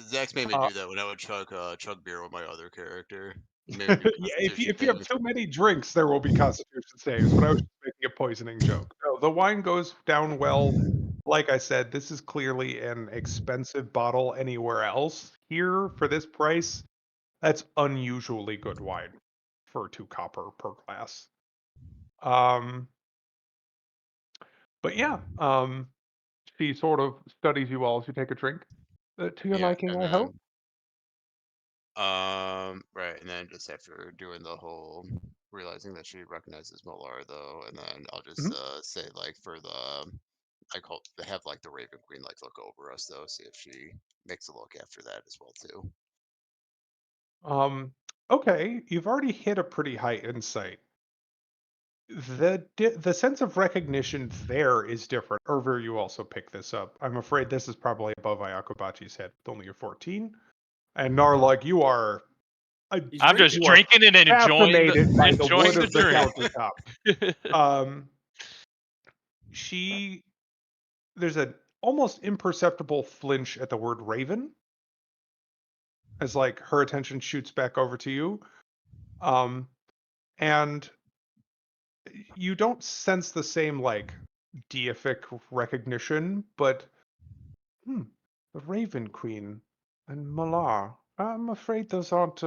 Zach's made me do that when I would chug beer with my other character. He made me do Yeah, Constitution if you have savings. too many drinks, there will be constitution saves. But I was just making a poisoning joke. No, the wine goes down well. Like I said, this is clearly an expensive bottle anywhere else. Here, for this price, that's unusually good wine for 2 copper per glass. But yeah, she sort of studies you all as you take a drink. To your Yeah, liking, and I hope. right, and then just after doing the whole realizing that she recognizes Molar though, and then I'll just Mhm. say like for they have like the Raven Queen like look over us though, see if she makes a look after that as well too. Okay, you've already hit a pretty high insight. The sense of recognition there is different. Ervir, you also pick this up. I'm afraid this is probably above Ayakobachi's head with only a 14. And Narlug, you are He's I'm just drinking. you are drinking and enjoying fascinated by the enjoying wood the of the drink. countertop. She there's an almost imperceptible flinch at the word raven as like her attention shoots back over to you. And you don't sense the same like deific recognition, but the Raven Queen and Malar. I'm afraid those aren't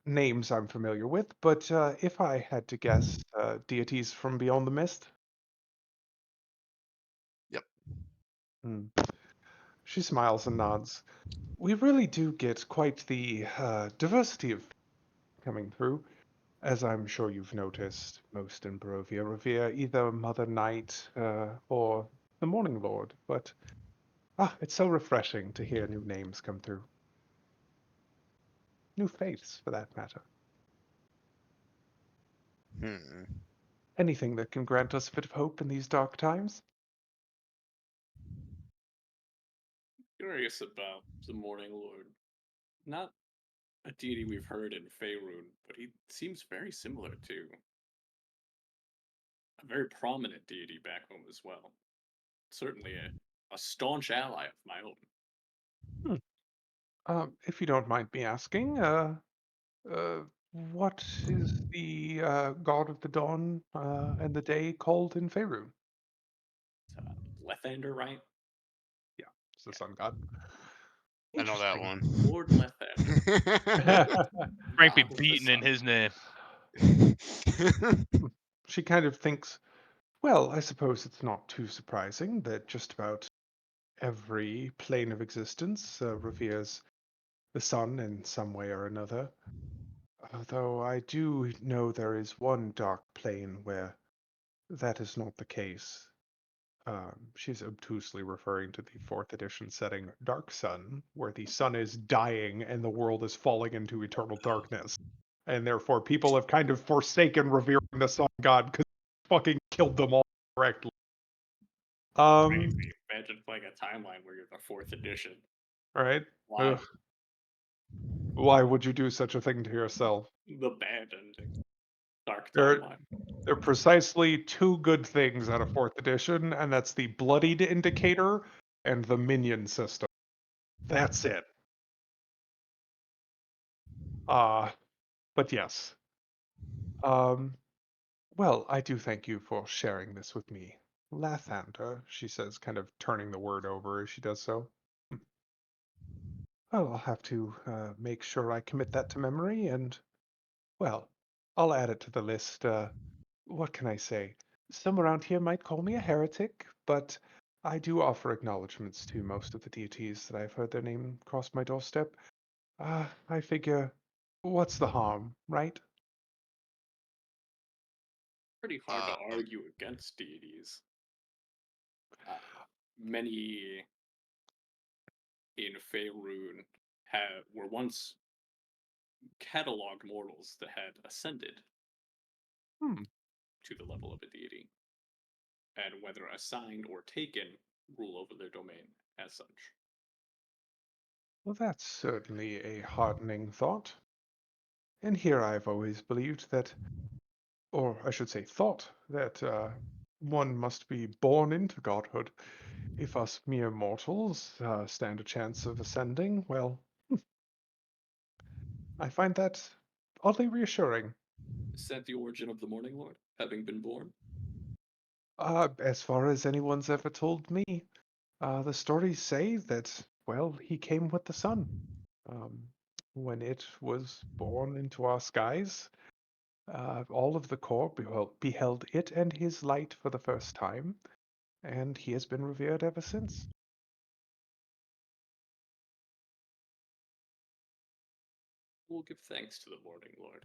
names I'm familiar with, but if I had to guess, deities from beyond the mist. Yep. Hmm. She smiles and nods. We really do get quite the diversity of coming through. As I'm sure you've noticed, most in Barovia revere either Mother Night or the Morning Lord, but it's so refreshing to hear new names come through. New faiths, for that matter. Hmm. Anything that can grant us a bit of hope in these dark times. Curious about the Morning Lord. Not a deity we've heard in Faerun, but he seems very similar to a very prominent deity back home as well. Certainly a staunch ally of my own. If you don't mind me asking, uh, what is the god of the dawn and the day called in Faerun? Lethander, right? Yeah, it's the sun god. I know that Interesting. one. Lord Lethander. Frank be God of the beaten in sun. his name. She kind of thinks, well, I suppose it's not too surprising that just about every plane of existence reveres the sun in some way or another. Although I do know there is one dark plane where that is not the case. She's obtusely referring to the 4th edition setting Dark Sun, where the sun is dying and the world is falling into eternal darkness. And therefore, people have kind of forsaken revering the sun god because fucking killed them all correctly. Crazy. Imagine playing a timeline where you're the 4th edition. Right? Why? Ugh. Why would you do such a thing to yourself? The bad ending. Dark There, timeline. there are precisely two good things out of 4th edition, and that's the bloodied indicator and the minion system. That's it. But yes. Um, well, I do thank you for sharing this with me. Lathander, she says, kind of turning the word over as she does so. Well, I'll have to make sure I commit that to memory, and, well, I'll add it to the list. What can I say? Some around here might call me a heretic, but I do offer acknowledgments to most of the deities that I've heard their name cross my doorstep. I figure, what's the harm, right? Pretty hard to Um, argue against deities. Many in Faerun were once cataloged mortals that had ascended Hmm. to the level of a deity, and whether assigned or taken, rule over their domain as such. Well, that's certainly a heartening thought. And here I've always believed that, or I should say thought, that one must be born into godhood. If us mere mortals stand a chance of ascending, well, I find that oddly reassuring. Is that the origin of the Morning Lord, having been born? As far as anyone's ever told me, the stories say that, well, he came with the sun. Um, when it was born into our skies, all of the corps beheld it and his light for the first time, and he has been revered ever since. We'll give thanks to the Morning Lord,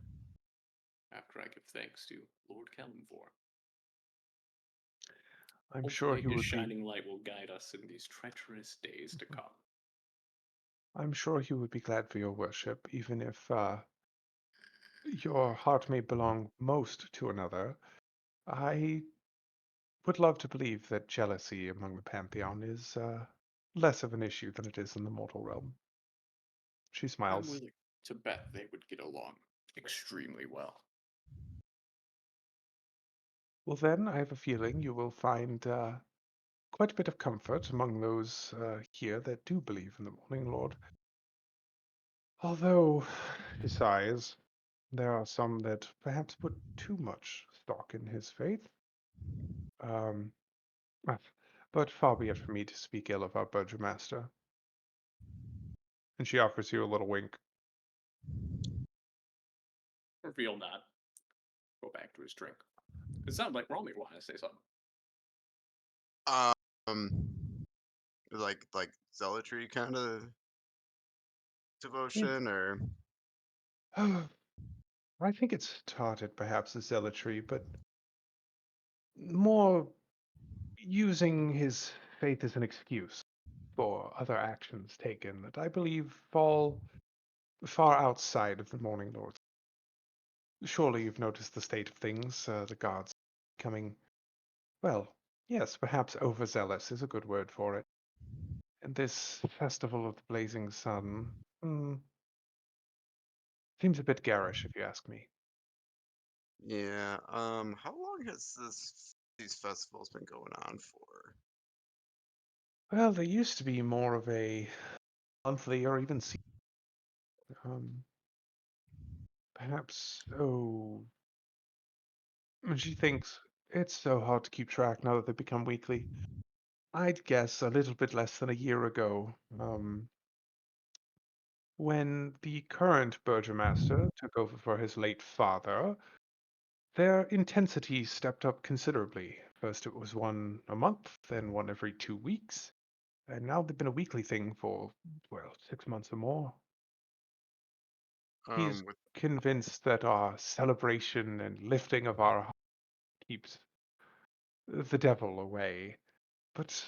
after I give thanks to Lord Kellenvor. I'm sure Hopefully he his would be. shining light will guide us in these treacherous days to come. I'm sure he would be glad for your worship, even if your heart may belong most to another. I would love to believe that jealousy among the pantheon is less of an issue than it is in the mortal realm. She I'm smiles. willing to bet they would get along extremely well. Well, then I have a feeling you will find quite a bit of comfort among those here that do believe in the Morning Lord. Although, he sighs, there are some that perhaps put too much stock in his faith. Um, ah, but far be it from me to speak ill of our Burgomaster. And she offers you a little wink. Reveal not. Go back to his drink. It sounded like Romy wanted to say something. Um, like zealotry kind of devotion, or I think it started perhaps as zealotry, but more using his faith as an excuse for other actions taken that I believe fall far outside of the Morning Lord. Surely you've noticed the state of things, the gods becoming, well, yes, perhaps overzealous is a good word for it. And this festival of the blazing sun, seems a bit garish if you ask me. yeah. How long has these festivals been going on for? Well, they used to be more of a monthly or even um, perhaps, oh, and she thinks it's so hard to keep track now that they become weekly. I'd guess a little bit less than a year ago, when the current Burgomaster took over for his late father, their intensity stepped up considerably. First it was one a month, then one every 2 weeks, and now they've been a weekly thing for, well, 6 months or more. He's With convinced that our celebration and lifting of our heart keeps the devil away. But,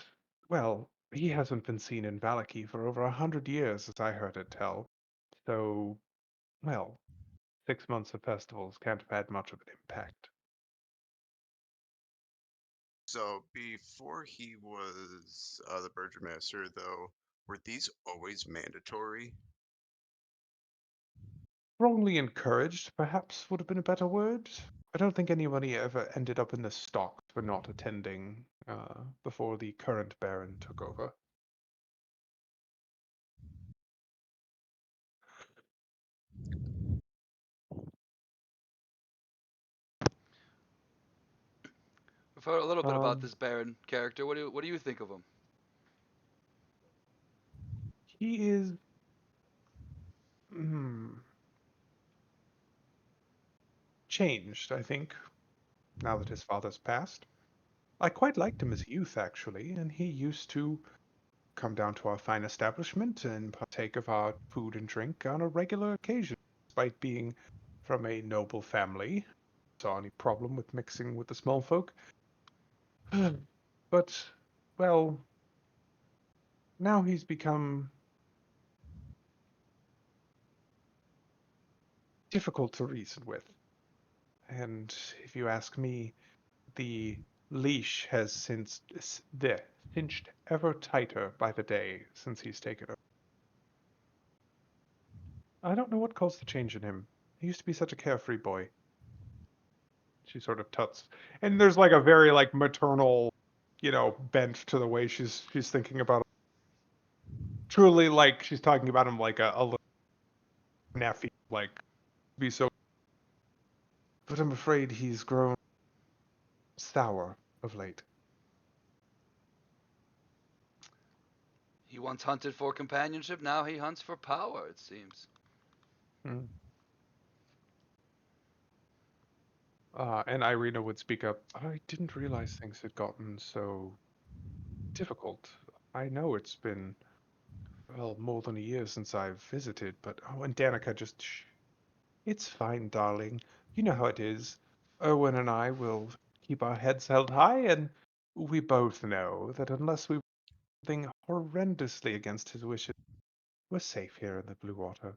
well, he hasn't been seen in Valaki for over 100 years, as I heard it tell. So, well, 6 months of festivals can't have had much of an impact. So before he was the Burgermaster, though, were these always mandatory? Wrongly encouraged, perhaps, would have been a better word. I don't think anybody ever ended up in the stocks for not attending before the current Baron took over. We've heard a little bit about Um, this Baron character. What do you think of him? he is hmm, changed, I think, now that his father's passed. I quite liked him as a youth, actually, and he used to come down to our fine establishment and partake of our food and drink on a regular occasion, despite being from a noble family. Saw any problem with mixing with the small folk. But, well, now he's become difficult to reason with. And if you ask me, the leash has cinched ever tighter by the day since he's taken over. I don't know what caused the change in him. He used to be such a carefree boy. She sort of tuts, and there's like a very like maternal, bent to the way she's thinking about him. Truly, like she's talking about him like a little nephew, like be so. But I'm afraid he's grown sour of late. He once hunted for companionship, now he hunts for power, it seems. Hmm. And Irina would speak up. I didn't realize things had gotten so difficult. I know it's been, well, more than a year since I've visited, but oh, and Danica just, shh. It's fine, darling. You know how it is. Owen and I will keep our heads held high, and we both know that unless we do something horrendously against his wishes, we're safe here in the Blue Water.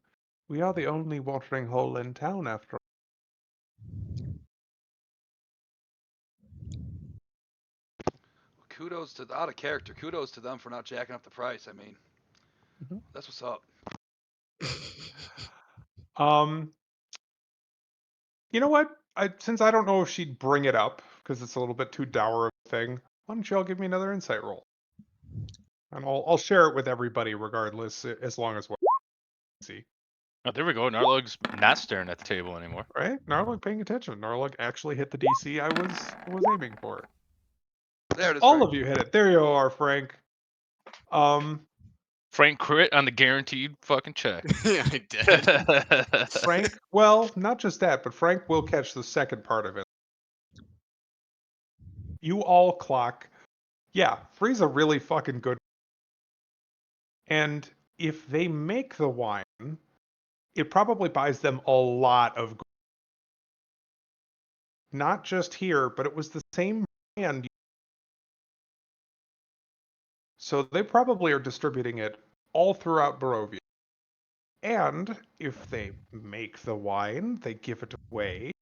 We are the only watering hole in town, after all. Kudos to out of character. Kudos to them for not jacking up the price. I mean, Mhm. that's what's up. Um, you know what? Since I don't know if she'd bring it up because it's a little bit too dour of a thing, why don't you all give me another insight roll? And I'll share it with everybody regardless, as long as we're easy. Oh, there we go. Narlug's not staring at the table anymore. Right? Narlug paying attention. Narlug actually hit the DC I was aiming for. There it is. All Frank. of you hit it. There you are, Frank. Frank crit on the guaranteed fucking check. Yeah, I did. Frank, well, not just that, but Frank will catch the second part of it. You all clock. Yeah, Frieza really fucking good. And if they make the wine, it probably buys them a lot of. Not just here, but it was the same brand. So they probably are distributing it all throughout Barovia. And if they make the wine, they give it away.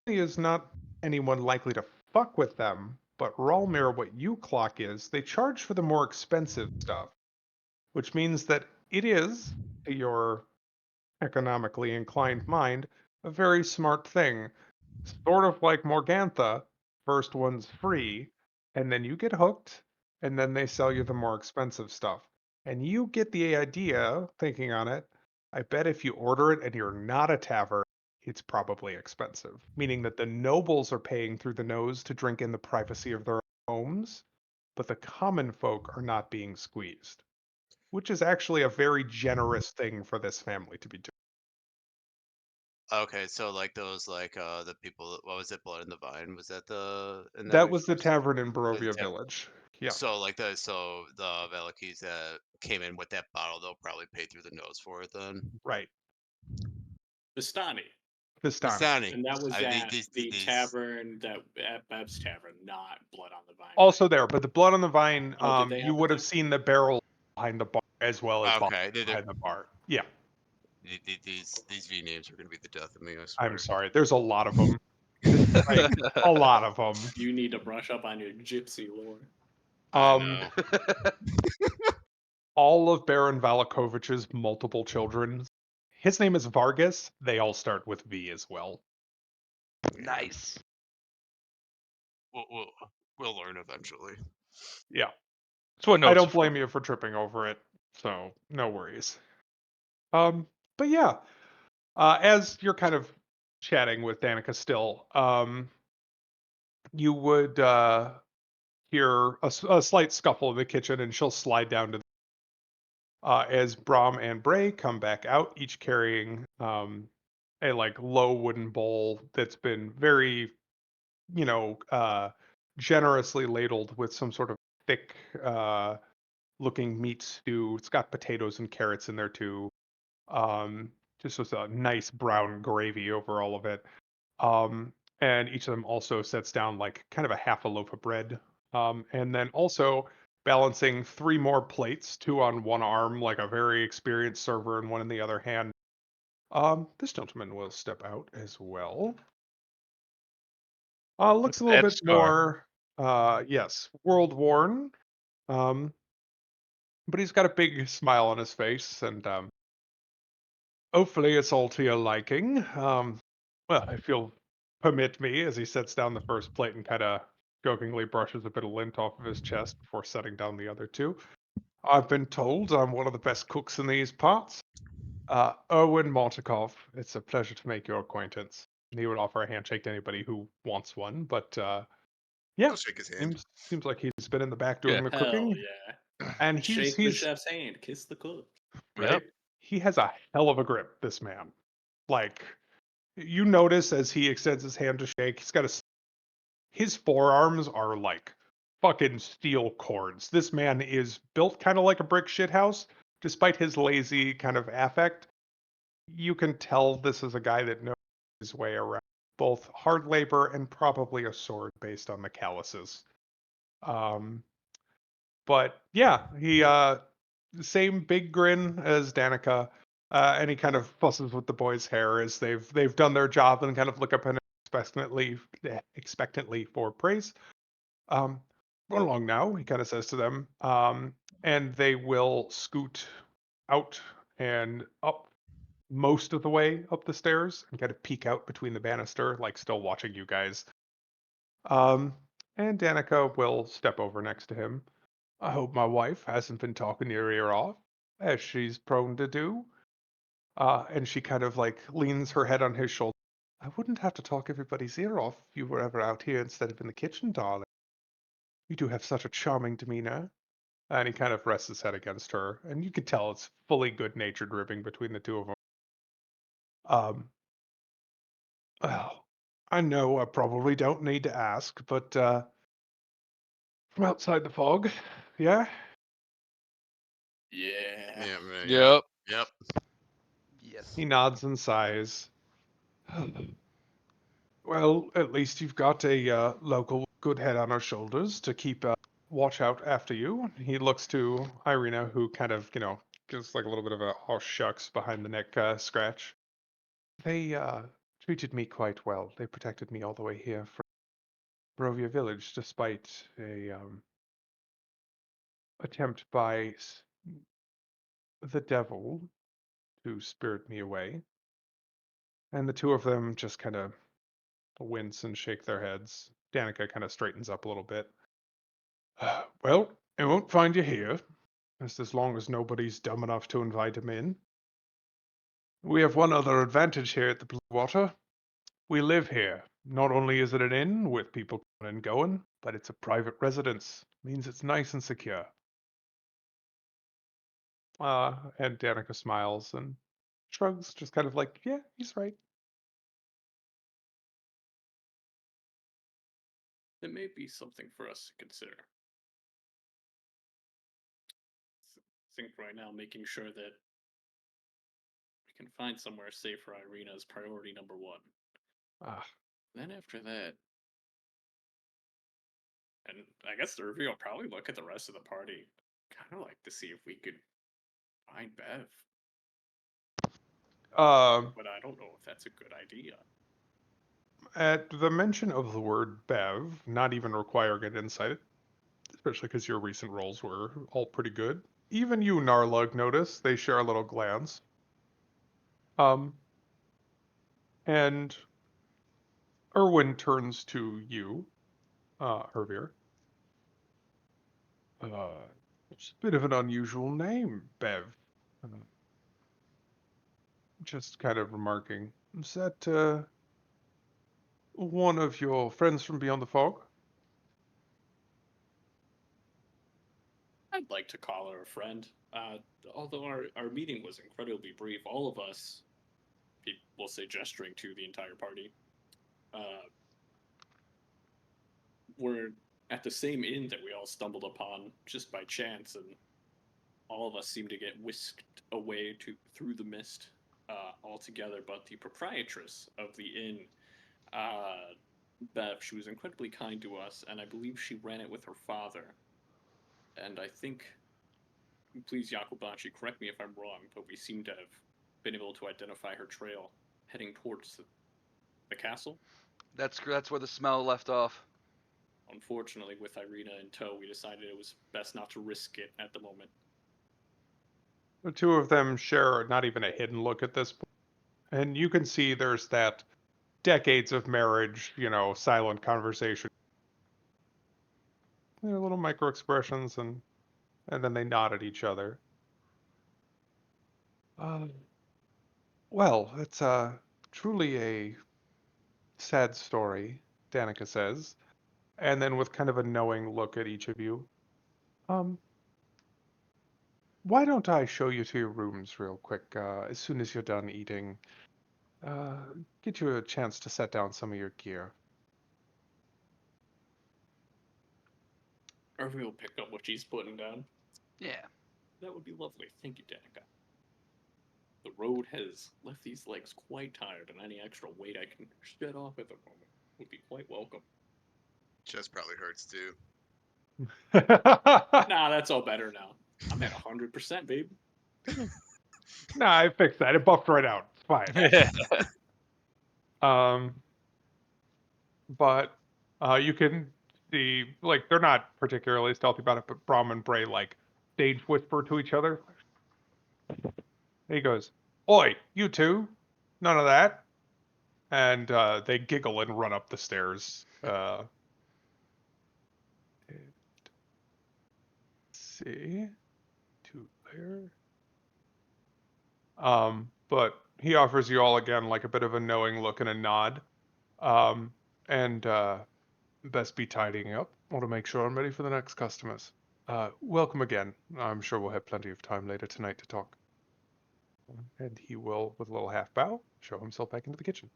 Is not anyone likely to fuck with them, but Ralmir, what you clock is, they charge for the more expensive stuff, which means that it is, to your economically inclined mind, a very smart thing. Sort of like Morgantha, first one's free, and then you get hooked, and then they sell you the more expensive stuff. And you get the idea, thinking on it, I bet if you order it and you're not a tavern, it's probably expensive. Meaning that the nobles are paying through the nose to drink in the privacy of their homes, but the common folk are not being squeezed. Which is actually a very generous thing for this family to be doing. Okay, so like those the people, what was it, Blood in the Vine? Was that the in that That was the resource? tavern in The Barovia tav- Village. Yeah, So the Valakis that came in with that bottle, they'll probably pay through the nose for it then. right. Vistani. Vistani. Vistani. And that was I at these the these tavern that at Bev's tavern, not Blood on the Vine. Also there, but the blood on the vine, Oh, did they you have would it have there? seen the barrel behind the bar as well as okay. behind the bar. Yeah, These V names are gonna be the death of me, I I'm swear. sorry. There's a lot of them. Like a lot of them. You need to brush up on your gypsy lore. I Um, know. all of Baron Valakovich's multiple children. His name is Vargas. They all start with V as well. Nice. We'll we'll learn eventually. Yeah, That's what I notes don't are blame for. you for tripping over it, so no worries. But yeah, as you're kind of chatting with Danica still, you would hear a slight scuffle in the kitchen, and she'll slide down to as Brom and Bray come back out, each carrying a like low wooden bowl that's been very, you know, generously ladled with some sort of thick looking meat stew. It's got potatoes and carrots in there too. Just with a nice brown gravy over all of it. And each of them also sets down like kind of a half a loaf of bread. And then also balancing three more plates, two on one arm, like a very experienced server, and one in the other hand. This gentleman will step out as well. Looks a little That bit scar. more, yes, world worn. Um, but he's got a big smile on his face, and hopefully it's all to your liking. Well, if you'll permit me, as he sets down the first plate and kind of jokingly brushes a bit of lint off of his chest before setting down the other two. I've been told I'm one of the best cooks in these parts. Erwin Montikov, it's a pleasure to make your acquaintance. And he would offer a handshake to anybody who wants one, but yeah, I'll shake his hand. seems like he's been in the back doing Yeah. the Hell cooking, yeah. and Shake the chef's hand, kiss the cook. right. Yep. He has a hell of a grip, this man. Like you notice as he extends his hand to shake, he's got his forearms are like fucking steel cords. This man is built kind of like a brick shithouse, despite his lazy kind of affect. You can tell this is a guy that knows his way around both hard labor and probably a sword based on the calluses. Um, but yeah, he same big grin as Danica, and he kind of fusses with the boys' hair as they've done their job and kind of look up and expectantly for praise. Run along now, he kind of says to them, and they will scoot out and up most of the way up the stairs and kind of peek out between the banister, like still watching you guys. Um, And Danica will step over next to him. I hope my wife hasn't been talking your ear off, as she's prone to do. And she kind of like leans her head on his shoulder. I wouldn't have to talk everybody's ear off if you were ever out here instead of in the kitchen, darling. You do have such a charming demeanor. And he kind of rests his head against her, and you can tell it's fully good-natured ribbing between the two of them. Um, well, I know I probably don't need to ask, but from outside the fog, yeah? Yeah. Yeah, right, Yep. yep. Yes. He nods and sighs. Well, at least you've got a local good head on her shoulders to keep watch out after you. He looks to Irina, who kind of, gives like a little bit of a oh shucks behind the neck scratch. They treated me quite well. They protected me all the way here from Barovia Village, despite a attempt by the devil to spirit me away. And the two of them just kind of wince and shake their heads. Danica kind of straightens up a little bit. Well, I won't find you here, just as long as nobody's dumb enough to invite him in. We have one other advantage here at the Blue Water. We live here. Not only is it an inn with people coming and going, but it's a private residence. Means it's nice and secure. And Danica smiles and shrugs, just kind of like, yeah, he's right. It may be something for us to consider. Think right now, making sure that we can find somewhere safe for Irina is priority number one. Ah, Then after that, and I guess the review will probably look at the rest of the party. Kind of like to see if we could find Bev, um, but I don't know if that's a good idea. at the mention of the word Bev, not even requiring an insight, especially because your recent rolls were all pretty good. Even you, Narlug, notice they share a little glance. Um, and Erwin turns to you, Hervir. It's a bit of an unusual name, Bev. Uh, just kind of remarking. Is that one of your friends from Beyond the Fog? I'd like to call her a friend. Although our meeting was incredibly brief, all of us, we'll say gesturing to the entire party, uh, were at the same inn that we all stumbled upon just by chance, and all of us seemed to get whisked away through the mist altogether. But the proprietress of the inn, uh, Bev, she was incredibly kind to us, and I believe she ran it with her father. And I think, please, Yakubanchi, correct me if I'm wrong, but we seem to have been able to identify her trail heading towards the castle. That's where the smell left off. Unfortunately, with Irina in tow, we decided it was best not to risk it at the moment. The two of them share not even a hidden look at this point. And you can see there's that decades of marriage, silent conversation. There are little micro expressions, and then they nod at each other. Uh, well, it's truly a sad story, Danica says. And then with kind of a knowing look at each of you. Um, why don't I show you to your rooms real quick, as soon as you're done eating? Uh, get you a chance to set down some of your gear. Or we'll pick up what she's putting down. Yeah. That would be lovely. Thank you, Danica. The road has left these legs quite tired, and any extra weight I can shed off at the moment would be quite welcome. Chest probably hurts too. Nah, that's all better now. I'm at 100%, babe. Nah, I fixed that. It buffed right out. It's fine. But you can see, like, they're not particularly stealthy about it, but Brahm and Bray, like, stage whisper to each other. He goes, Oi, you two. None of that. And they giggle and run up the stairs. see. 2-layer. But he offers you all again like a bit of a knowing look and a nod. And best be tidying up. Want to make sure I'm ready for the next customers. Welcome again. I'm sure we'll have plenty of time later tonight to talk. And he will, with a little half bow, show himself back into the kitchen.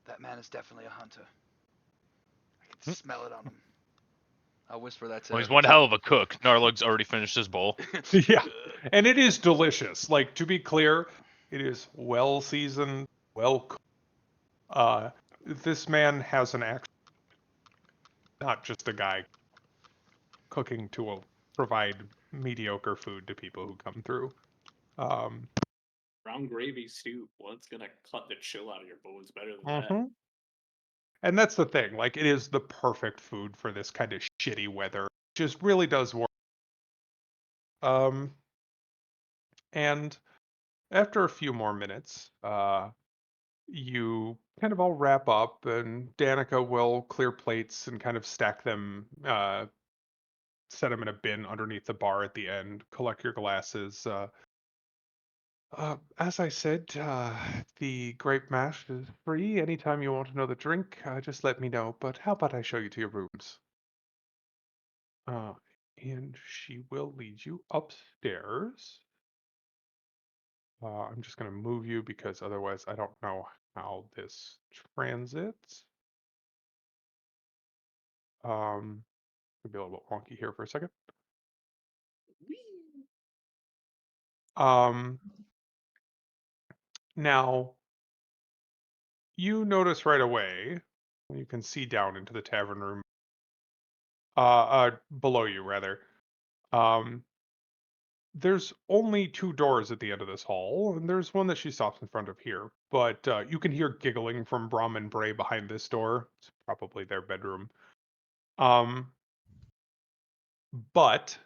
That man is definitely a hunter. I can smell it on him. I'll whisper that to. Well, he's one hell of a cook. Narlug's already finished his bowl. Yeah, and it is delicious. Like, to be clear, it is well seasoned, well cooked. This man has an accent, not just a guy cooking to provide mediocre food to people who come through. Brown gravy stew. What's gonna cut the chill out of your bones better than that? Mhm. And that's the thing. Like, it is the perfect food for this kind of shitty weather. Just really does work. And after a few more minutes, you kind of all wrap up, and Danica will clear plates and kind of stack them, set them in a bin underneath the bar at the end, collect your glasses. As I said, the grape mash is free. Anytime you want to know the drink, just let me know. But how about I show you to your rooms? And she will lead you upstairs. I'm just going to move you because otherwise I don't know how this transits. It'll be a little bit wonky here for a second. Now, you notice right away, you can see down into the tavern room, below you rather. There's only 2 doors at the end of this hall, and there's one that she stops in front of here. But you can hear giggling from Brom and Bray behind this door. It's probably their bedroom. But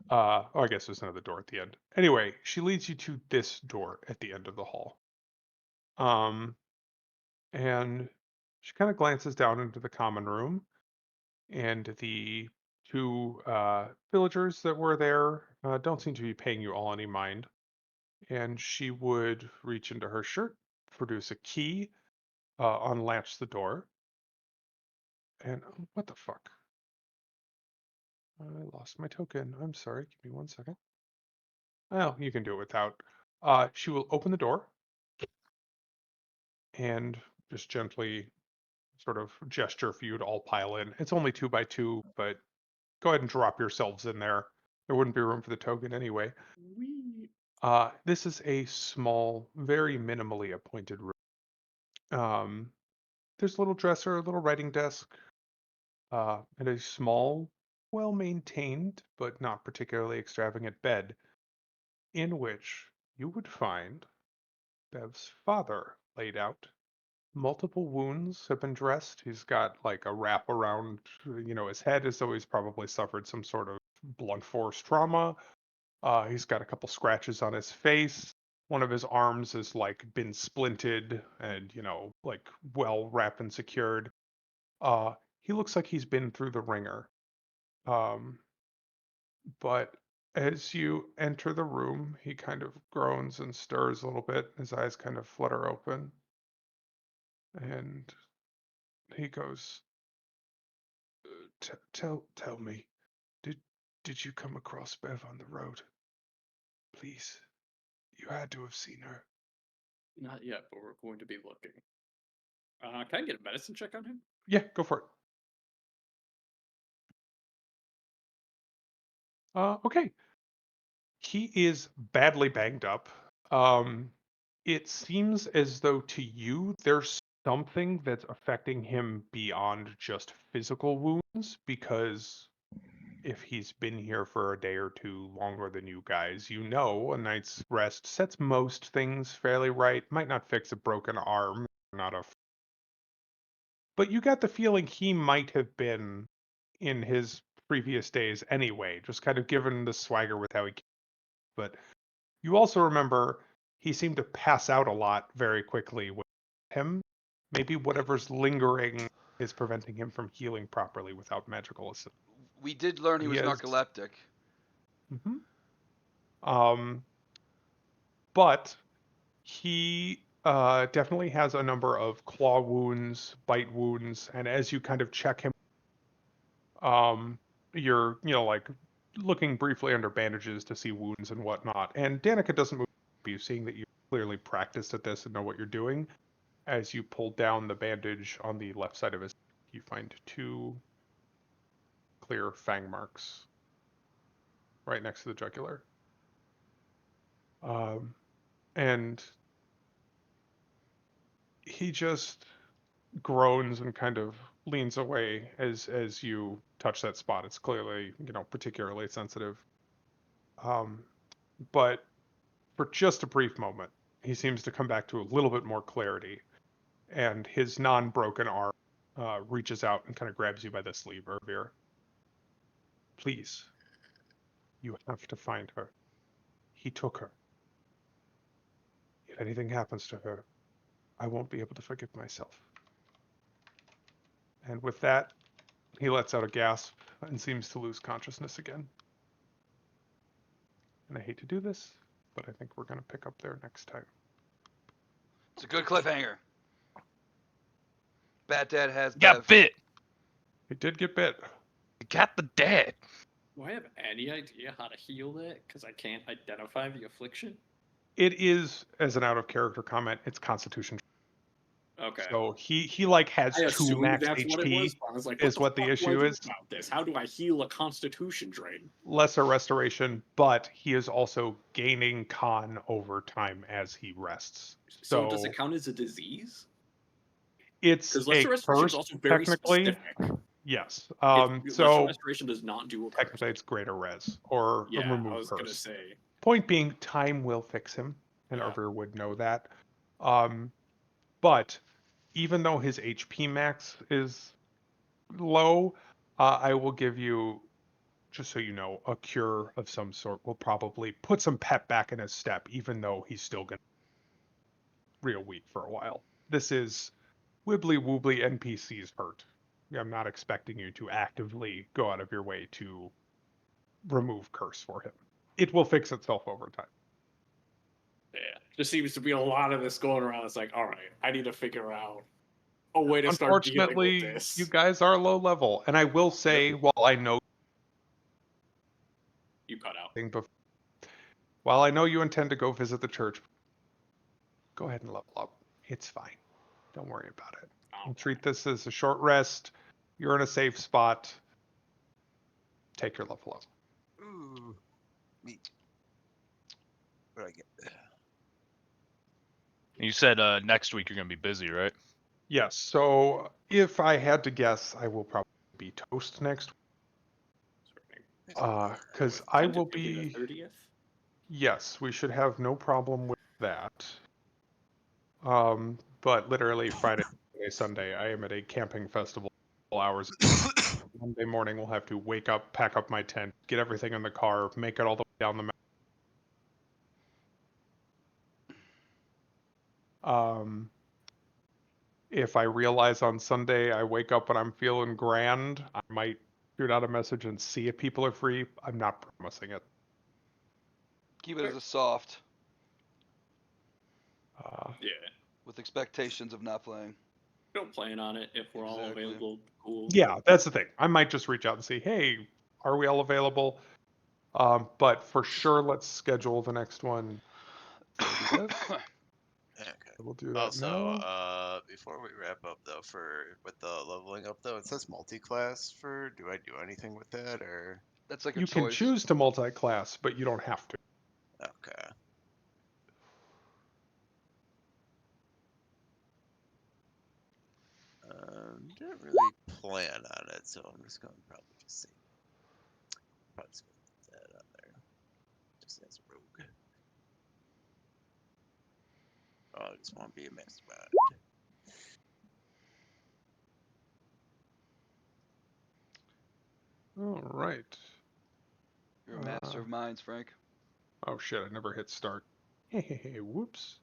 I guess there's another door at the end. Anyway, she leads you to this door at the end of the hall. And she kind of glances down into the common room, and the 2 villagers that were there don't seem to be paying you all any mind. And she would reach into her shirt, produce a key, unlatch the door, and what the fuck? I lost my token. I'm sorry. Give me 1 second. Oh, you can do it without. She will open the door and just gently sort of gesture for you to all pile in. It's only 2 by 2, but go ahead and drop yourselves in there. There wouldn't be room for the token anyway. This is a small, very minimally appointed room. There's a little dresser, a little writing desk, and a small, well-maintained, but not particularly extravagant bed, in which you would find Bev's father laid out. Multiple wounds have been dressed. He's got like a wrap around, his head as though he's probably suffered some sort of blunt force trauma. He's got a couple scratches on his face. One of his arms is like been splinted and, like well wrapped and secured. He looks like he's been through the ringer. But as you enter the room, he kind of groans and stirs a little bit. His eyes kind of flutter open. And he goes, tell me, did you come across Bev on the road? Please, you had to have seen her. Not yet, but we're going to be looking. Can I get a medicine check on him? Yeah, go for it. Okay. He is badly banged up. It seems as though to you there's something that's affecting him beyond just physical wounds, because if he's been here for a day or 2 longer than you guys, a night's rest sets most things fairly right. Might not fix a broken arm, not a. But you got the feeling he might have been in his previous days anyway, just kind of given the swagger with how he. But you also remember he seemed to pass out a lot very quickly with him. Maybe whatever's lingering is preventing him from healing properly without magical assistance. We did learn he was Yes. narcoleptic. But he definitely has a number of claw wounds, bite wounds, and as you kind of check him, you're like looking briefly under bandages to see wounds and whatnot. And Danica doesn't move you, seeing that you clearly practiced at this and know what you're doing. As you pull down the bandage on the left side of his, you find 2 clear fang marks right next to the jugular. And he just groans and kind of leans away as you touch that spot. It's clearly, particularly sensitive. But for just a brief moment, he seems to come back to a little bit more clarity, and his non-broken arm reaches out and kind of grabs you by the sleeve, Irvir. Please, you have to find her. He took her. If anything happens to her, I won't be able to forgive myself. And with that, he lets out a gasp and seems to lose consciousness again. And I hate to do this, but I think we're going to pick up there next time. It's a good cliffhanger. Bat Dad has Got Bev. bit. He did get bit. You got the dad. Do I have any idea how to heal that? Because I can't identify the affliction. It is, as an out-of-character comment, it's Constitution. Okay. So he like has I 2 assumed max that's what it HP. was. But I was like, Is what the the fuck do I issue do is. about this? How do I heal a Constitution drain? Lesser restoration, but he is also gaining con over time as he rests. So does it count as a disease? It's Because a lesser restoration is curse, also very technically. specific. Yes. Lesser So restoration does not do a curse. technically it's greater res or Yeah, remove I was curse. gonna say. Point being, time will fix him, and Yeah. Arthur would know that. But even though his HP max is low, I will give you, just so you know, a cure of some sort will probably put some pep back in his step, even though he's still gonna be real weak for a while. This is wibbly woobly NPCs hurt. I'm not expecting you to actively go out of your way to remove curse for him. It will fix itself over time. Yeah, just seems to be a lot of this going around. It's like, all right, I need to figure out a way to start dealing with Unfortunately, this. you guys are low level, and I will say, while I know You cut out. while I know you intend to go visit the church, go ahead and level up. It's fine. Don't worry about it. And treat this as a short rest. You're in a safe spot. Take your level up. Ooh, neat. What do I get? You said next week you're gonna be busy, right? Yes. So if I had to guess, I will probably be toast next. Because I will be. 30th. Yes, we should have no problem with that. But literally Friday, Saturday, Sunday, I am at a camping festival. Hours. Monday morning, we'll have to wake up, pack up my tent, get everything in the car, make it all the way down the mountain. If I realize on Sunday I wake up and I'm feeling grand, I might shoot out a message and see if people are free. I'm not promising it. Keep it as a soft, Yeah. with expectations of not playing. Don't plan on it if we're all Exactly. available. Cool. Yeah, that's the thing. I might just reach out and see, hey, are we all available? But for sure, let's schedule the next one. Okay. We'll do that Also, now. before we wrap up though, with the leveling up though, it says multi-class for. Do I do anything with that or? That's like a You can choice. choose to multi-class, but you don't have to. Okay. Didn't really plan on it, so I'm just gonna probably just say. Probably just gonna put that on there, just as a rogue. Oh, I just want to be a mastermind. All right. You're a master of minds, Frank. Oh shit! I never hit start. Hey, whoops.